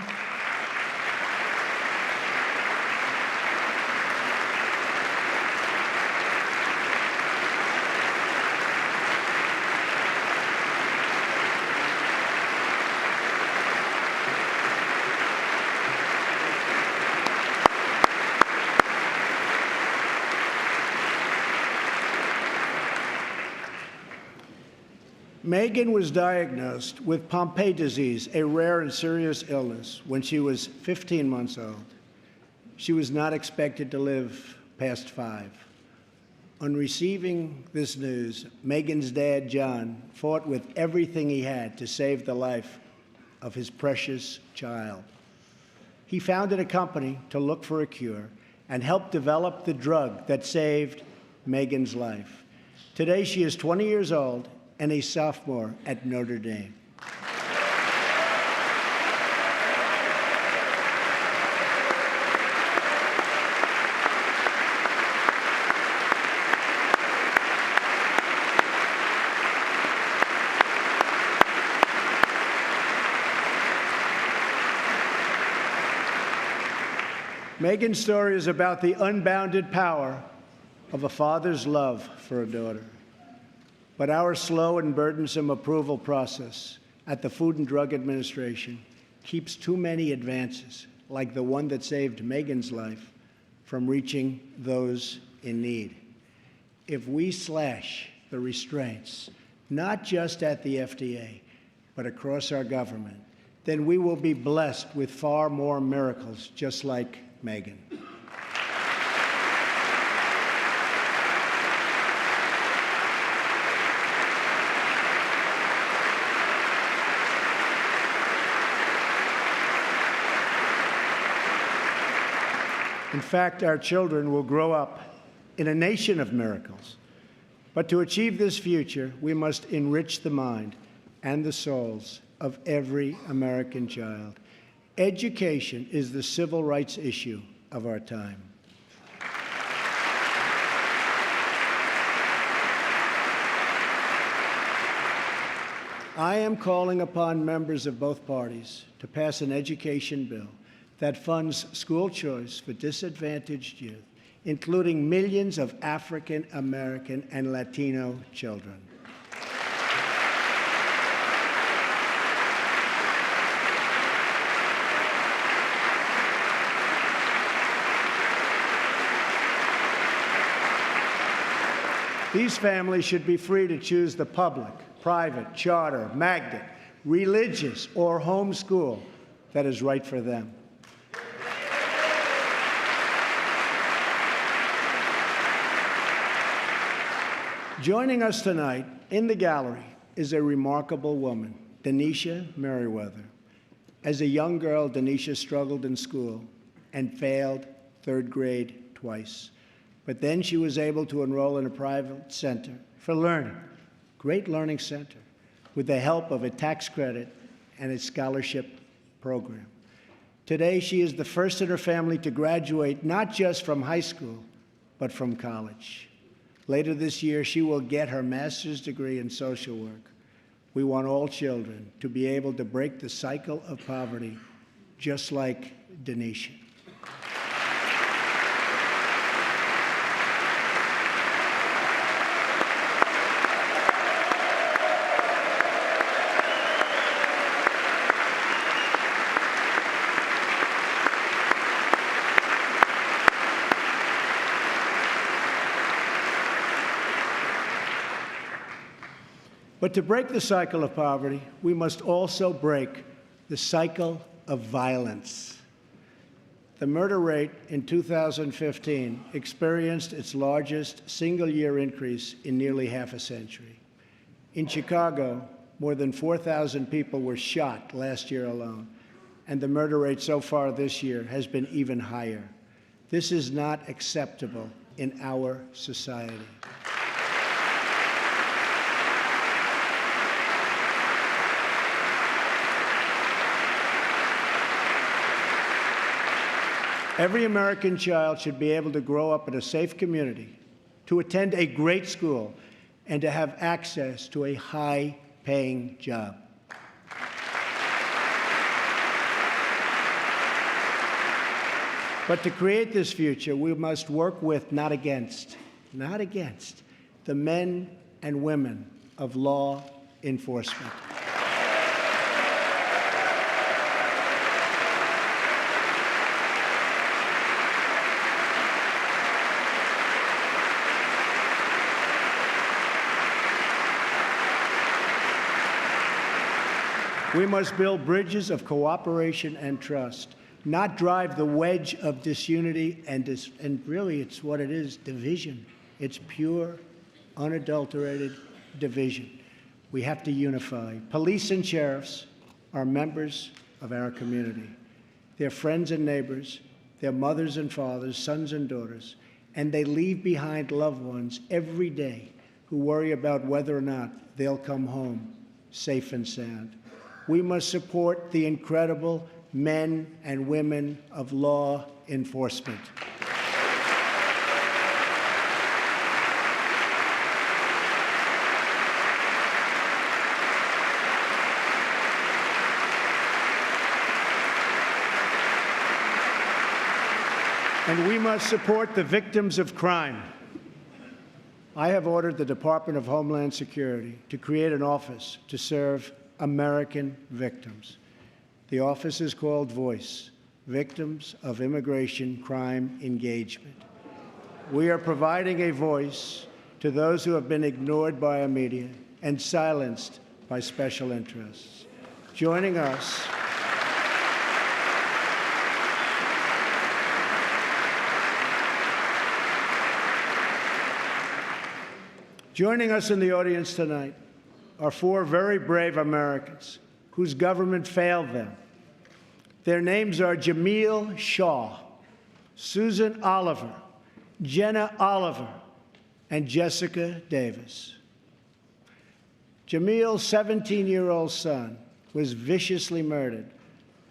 Speaker 7: Megan was diagnosed with Pompe disease, a rare and serious illness, when she was 15 months old. She was not expected to live past 5. On receiving this news, Megan's dad, John, fought with everything he had to save the life of his precious child. He founded a company to look for a cure and helped develop the drug that saved Megan's life. Today, she is 20 years old and a sophomore at Notre Dame. Megan's story is about the unbounded power of a father's love for a daughter. But our slow and burdensome approval process at the Food and Drug Administration keeps too many advances, like the one that saved Megan's life, from reaching those in need. If we slash the restraints, not just at the FDA, but across our government, then we will be blessed with far more miracles just like Megan. In fact, our children will grow up in a nation of miracles. But to achieve this future, we must enrich the mind and the souls of every American child. Education is the civil rights issue of our time. I am calling upon members of both parties to pass an education bill that funds school choice for disadvantaged youth, including millions of African American and Latino children. These families should be free to choose the public, private, charter, magnet, religious, or homeschool that is right for them. Joining us tonight in the gallery is a remarkable woman, Denisha Merriweather. As a young girl, Denisha struggled in school and failed third grade twice. But then she was able to enroll in a private center for learning, great learning center, with the help of a tax credit and a scholarship program. Today, she is the first in her family to graduate not just from high school, but from college. Later this year, she will get her master's degree in social work. We want all children to be able to break the cycle of poverty, just like Denisha. But to break the cycle of poverty, we must also break the cycle of violence. The murder rate in 2015 experienced its largest single-year increase in nearly half a century. In Chicago, more than 4,000 people were shot last year alone, and the murder rate so far this year has been even higher. This is not acceptable in our society. Every American child should be able to grow up in a safe community, to attend a great school, and to have access to a high-paying job. But to create this future, we must work with, not against, the men and women of law enforcement. We must build bridges of cooperation and trust, not drive the wedge of disunity and really it's what it is, division. It's pure, unadulterated division. We have to unify. Police and sheriffs are members of our community. They're friends and neighbors. They're mothers and fathers, sons and daughters, and they leave behind loved ones every day who worry about whether or not they'll come home safe and sound. We must support the incredible men and women of law enforcement. And we must support the victims of crime. I have ordered the Department of Homeland Security to create an office to serve American victims. The office is called VOICE, Victims of Immigration Crime Engagement. We are providing a voice to those who have been ignored by our media and silenced by special interests. Joining us in the audience tonight are four very brave Americans whose government failed them. Their names are Jamil Shaw, Susan Oliver, Jenna Oliver, and Jessica Davis. Jamil's 17-year-old son was viciously murdered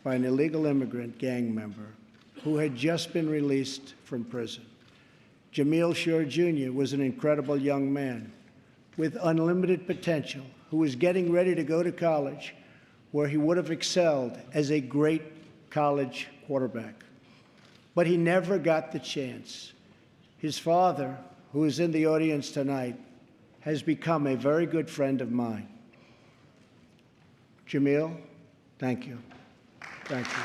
Speaker 7: by an illegal immigrant gang member who had just been released from prison. Jamil Shaw Jr. was an incredible young man with unlimited potential who was getting ready to go to college where he would have excelled as a great college quarterback. But he never got the chance. His father, who is in the audience tonight, has become a very good friend of mine. Jamil, thank you. Thank you.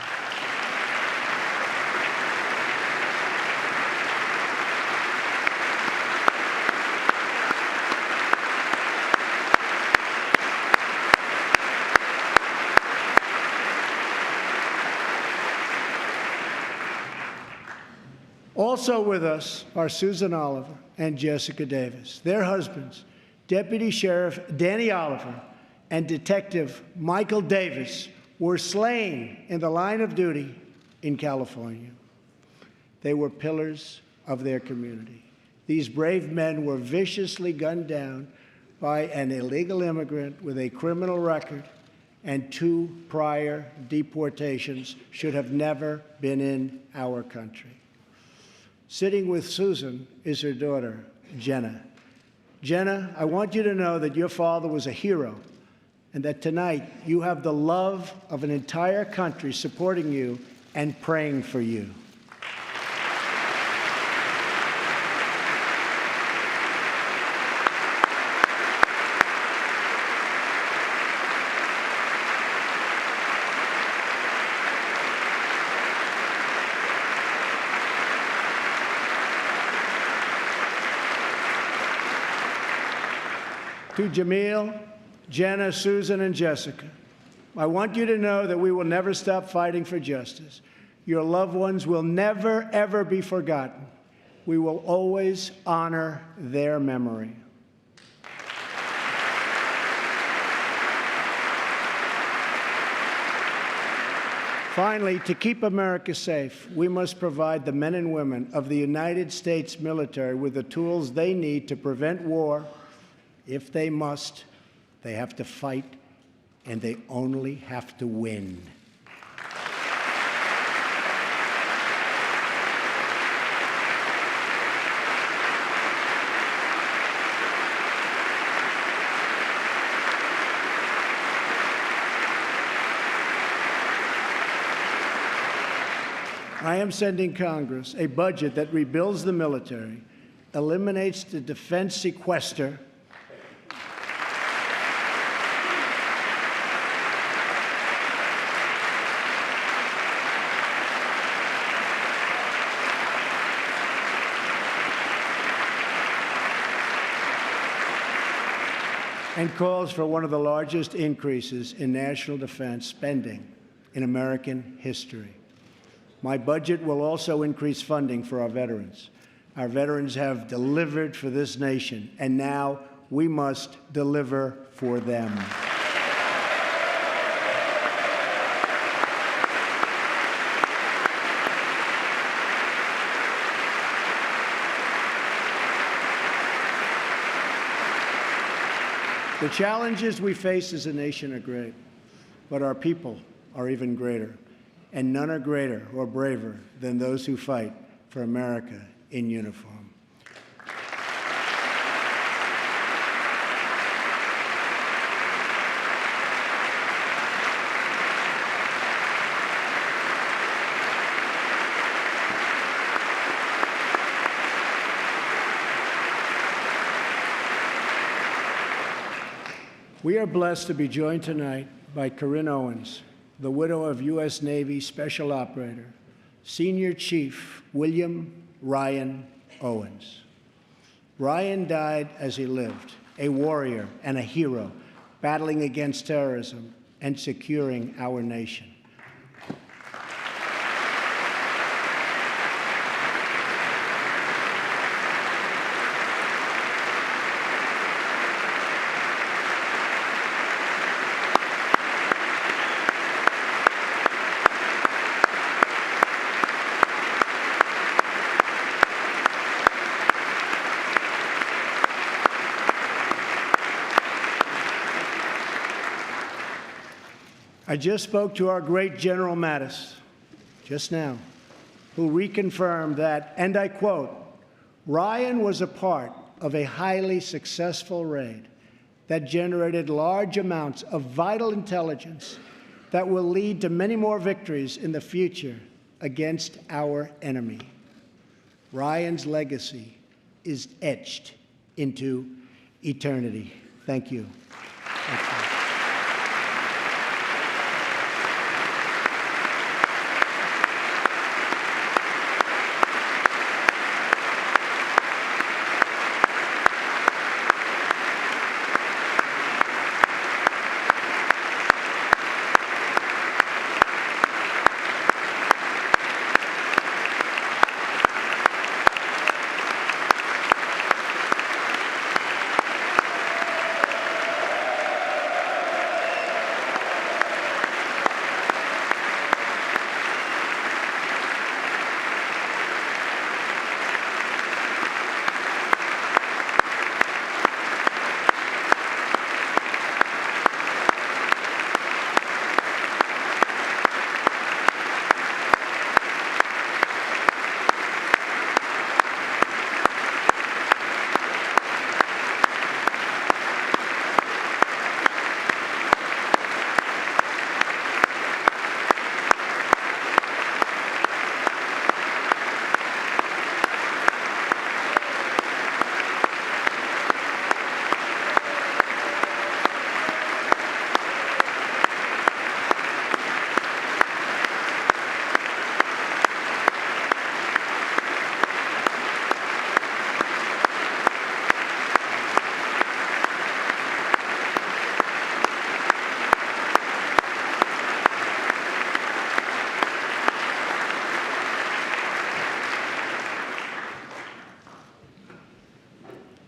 Speaker 7: Also with us are Susan Oliver and Jessica Davis. Their husbands, Deputy Sheriff Danny Oliver and Detective Michael Davis, were slain in the line of duty in California. They were pillars of their community. These brave men were viciously gunned down by an illegal immigrant with a criminal record and 2 prior deportations, should have never been in our country. Sitting with Susan is her daughter, Jenna. Jenna, I want you to know that your father was a hero and that tonight you have the love of an entire country supporting you and praying for you. To Jamil, Jenna, Susan, and Jessica, I want you to know that we will never stop fighting for justice. Your loved ones will never, ever be forgotten. We will always honor their memory. Finally, to keep America safe, we must provide the men and women of the United States military with the tools they need to prevent war. If they must, they have to fight, and they only have to win. I am sending Congress a budget that rebuilds the military, eliminates the defense sequester, and calls for one of the largest increases in national defense spending in American history. My budget will also increase funding for our veterans. Our veterans have delivered for this nation, and now we must deliver for them. The challenges we face as a nation are great, but our people are even greater, and none are greater or braver than those who fight for America in uniform. We are blessed to be joined tonight by Corinne Owens, the widow of U.S. Navy Special Operator, Senior Chief William Ryan Owens. Ryan died as he lived, a warrior and a hero, battling against terrorism and securing our nation. I just spoke to our great General Mattis just now, who reconfirmed that, and I quote, Ryan was a part of a highly successful raid that generated large amounts of vital intelligence that will lead to many more victories in the future against our enemy. Ryan's legacy is etched into eternity. Thank you. Thank you.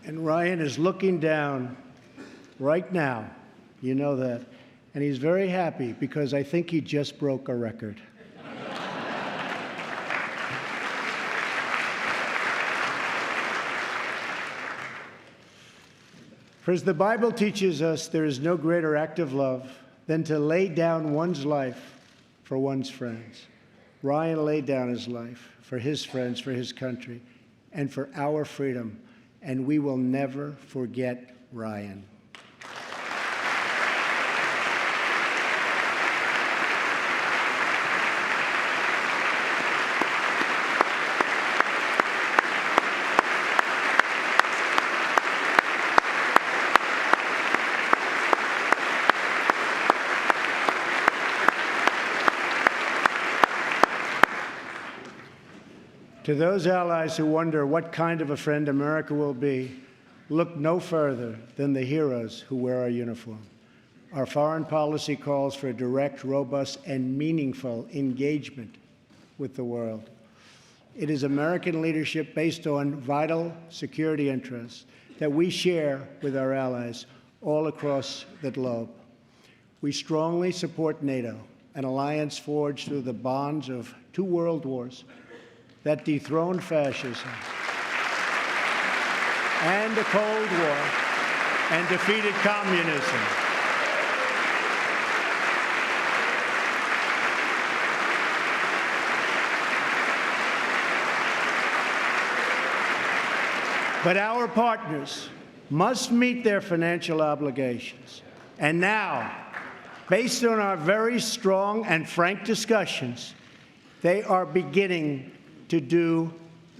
Speaker 7: And Ryan is looking down right now. You know that. And he's very happy because I think he just broke a record. For as the Bible teaches us, there is no greater act of love than to lay down one's life for one's friends. Ryan laid down his life for his friends, for his country, and for our freedom. And we will never forget Ryan. To those allies who wonder what kind of a friend America will be, look no further than the heroes who wear our uniform. Our foreign policy calls for a direct, robust, and meaningful engagement with the world. It is American leadership based on vital security interests that we share with our allies all across the globe. We strongly support NATO, an alliance forged through the bonds of 2 world wars that dethroned fascism and the Cold War and defeated communism. But our partners must meet their financial obligations. And now, based on our very strong and frank discussions, they are beginning to do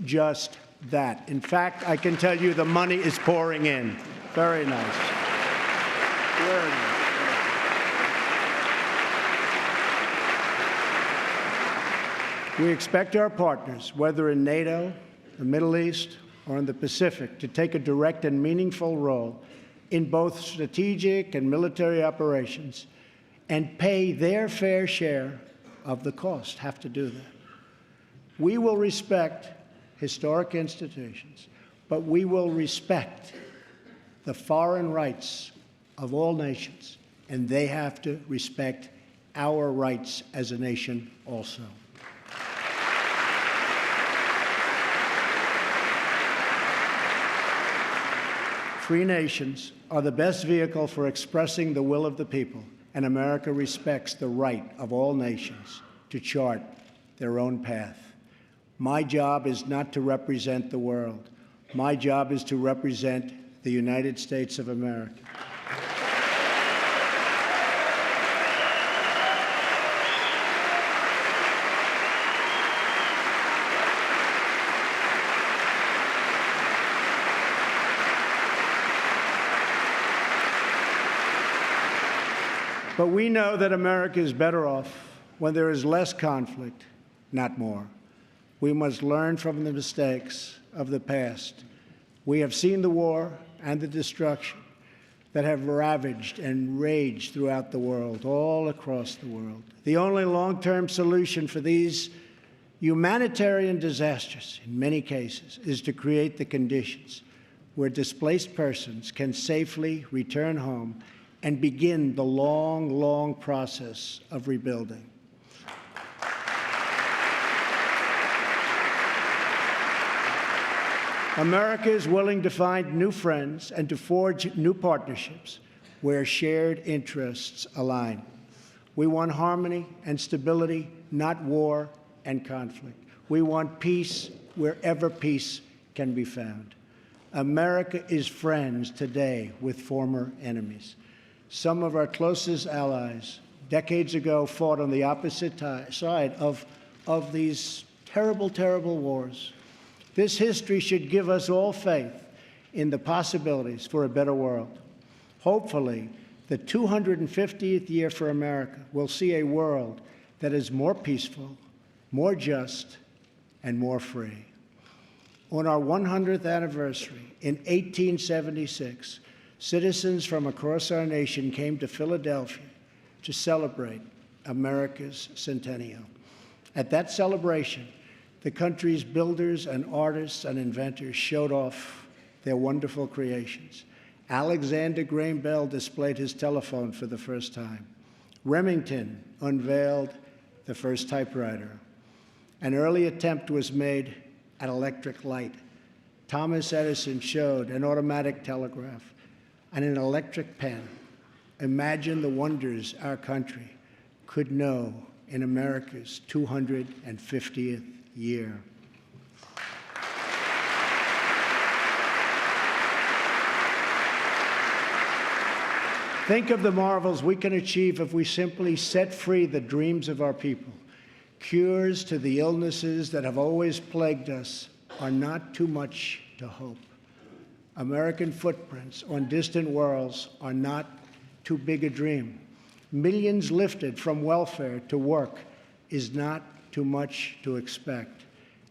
Speaker 7: just that. In fact, I can tell you the money is pouring in. Very nice. Very nice. We expect our partners, whether in NATO, the Middle East, or in the Pacific, to take a direct and meaningful role in both strategic and military operations and pay their fair share of the cost, have to do that. We will respect historic institutions, but we will respect the foreign rights of all nations, and they have to respect our rights as a nation also. Free nations are the best vehicle for expressing the will of the people, and America respects the right of all nations to chart their own path. My job is not to represent the world. My job is to represent the United States of America. But we know that America is better off when there is less conflict, not more. We must learn from the mistakes of the past. We have seen the war and the destruction that have ravaged and raged throughout the world, all across the world. The only long-term solution for these humanitarian disasters, in many cases, is to create the conditions where displaced persons can safely return home and begin the long, long process of rebuilding. America is willing to find new friends and to forge new partnerships where shared interests align. We want harmony and stability, not war and conflict. We want peace wherever peace can be found. America is friends today with former enemies. Some of our closest allies decades ago fought on the opposite side of these terrible, terrible wars. This history should give us all faith in the possibilities for a better world. Hopefully, the 250th year for America will see a world that is more peaceful, more just, and more free. On our 100th anniversary in 1876, citizens from across our nation came to Philadelphia to celebrate America's centennial. At that celebration, the country's builders and artists and inventors showed off their wonderful creations. Alexander Graham Bell displayed his telephone for the first time. Remington unveiled the first typewriter. An early attempt was made at electric light. Thomas Edison showed an automatic telegraph and an electric pen. Imagine the wonders our country could know in America's 250th year. Think of the marvels we can achieve if we simply set free the dreams of our people. Cures to the illnesses that have always plagued us are not too much to hope. American footprints on distant worlds are not too big a dream. Millions lifted from welfare to work is not too much to expect.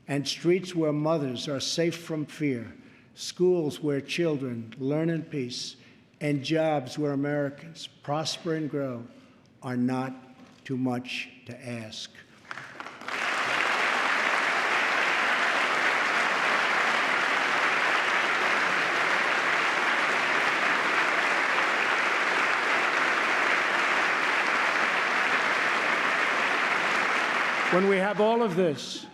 Speaker 7: And streets where mothers are safe from fear, schools where children learn in peace, and jobs where Americans prosper and grow are not too much to ask. When we have all of this,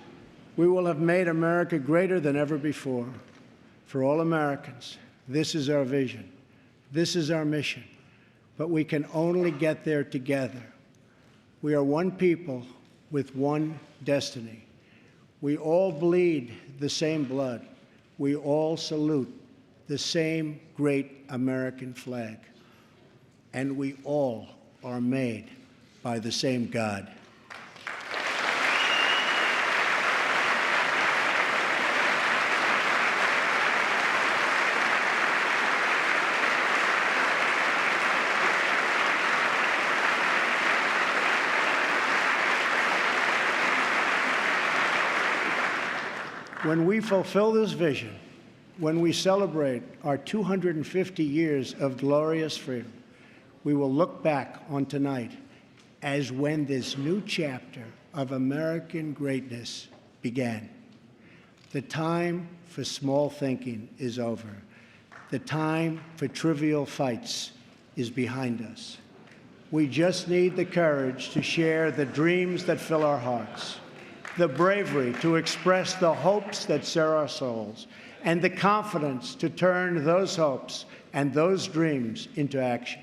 Speaker 7: we will have made America greater than ever before. For all Americans, this is our vision. This is our mission. But we can only get there together. We are one people with one destiny. We all bleed the same blood. We all salute the same great American flag. And we all are made by the same God. When we fulfill this vision, when we celebrate our 250 years of glorious freedom, we will look back on tonight as when this new chapter of American greatness began. The time for small thinking is over. The time for trivial fights is behind us. We just need the courage to share the dreams that fill our hearts, the bravery to express the hopes that stir our souls, and the confidence to turn those hopes and those dreams into action.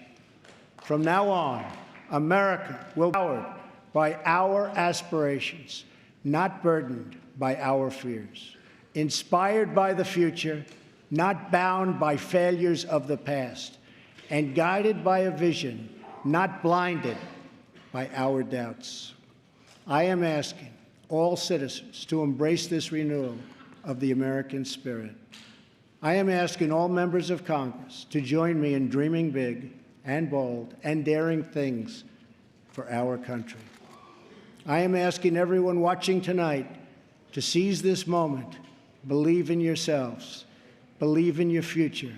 Speaker 7: From now on, America will be powered by our aspirations, not burdened by our fears, inspired by the future, not bound by failures of the past, and guided by a vision, not blinded by our doubts. I am asking all citizens to embrace this renewal of the American spirit. I am asking all members of Congress to join me in dreaming big and bold and daring things for our country. I am asking everyone watching tonight to seize this moment, believe in yourselves, believe in your future,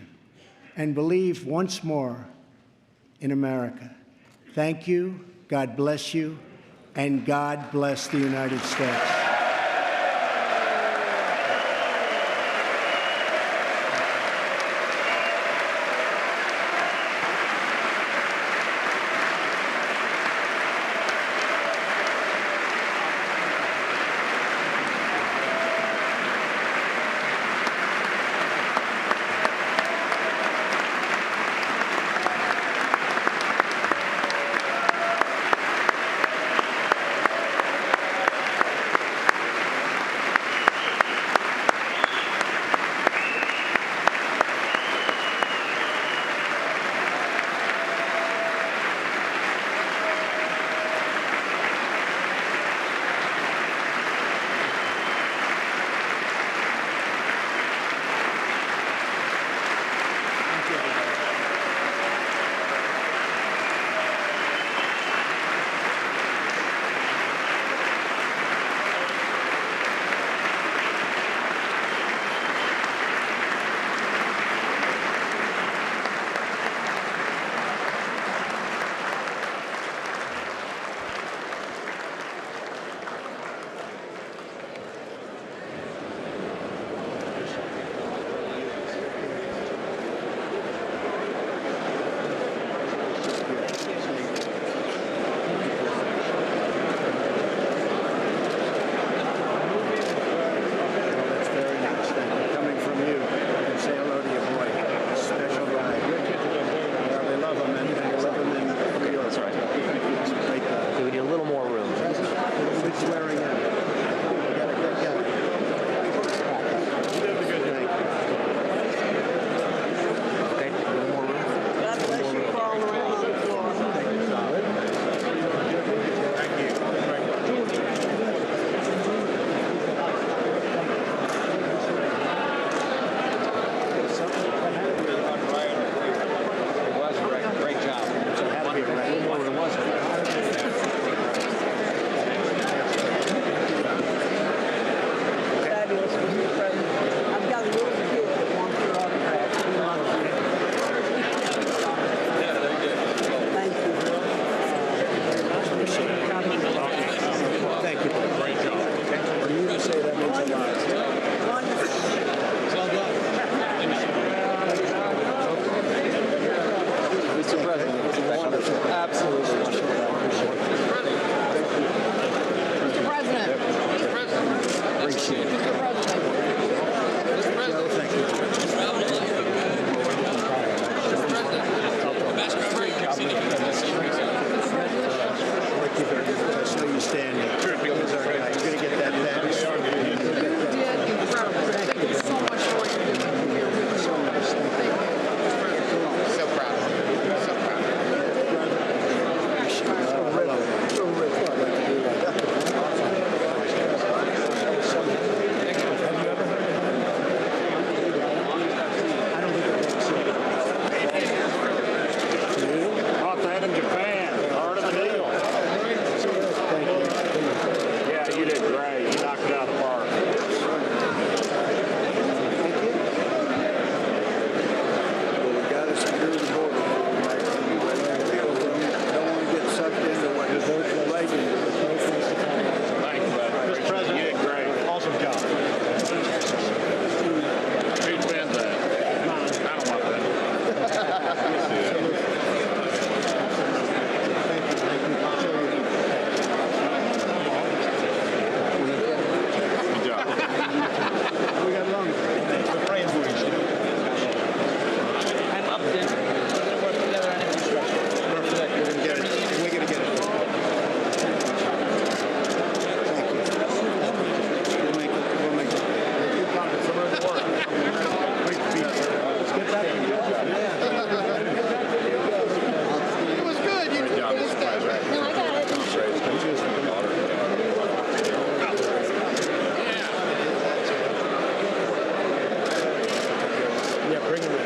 Speaker 7: and believe once more in America. Thank you, God bless you, and God bless the United States.
Speaker 1: Bring it.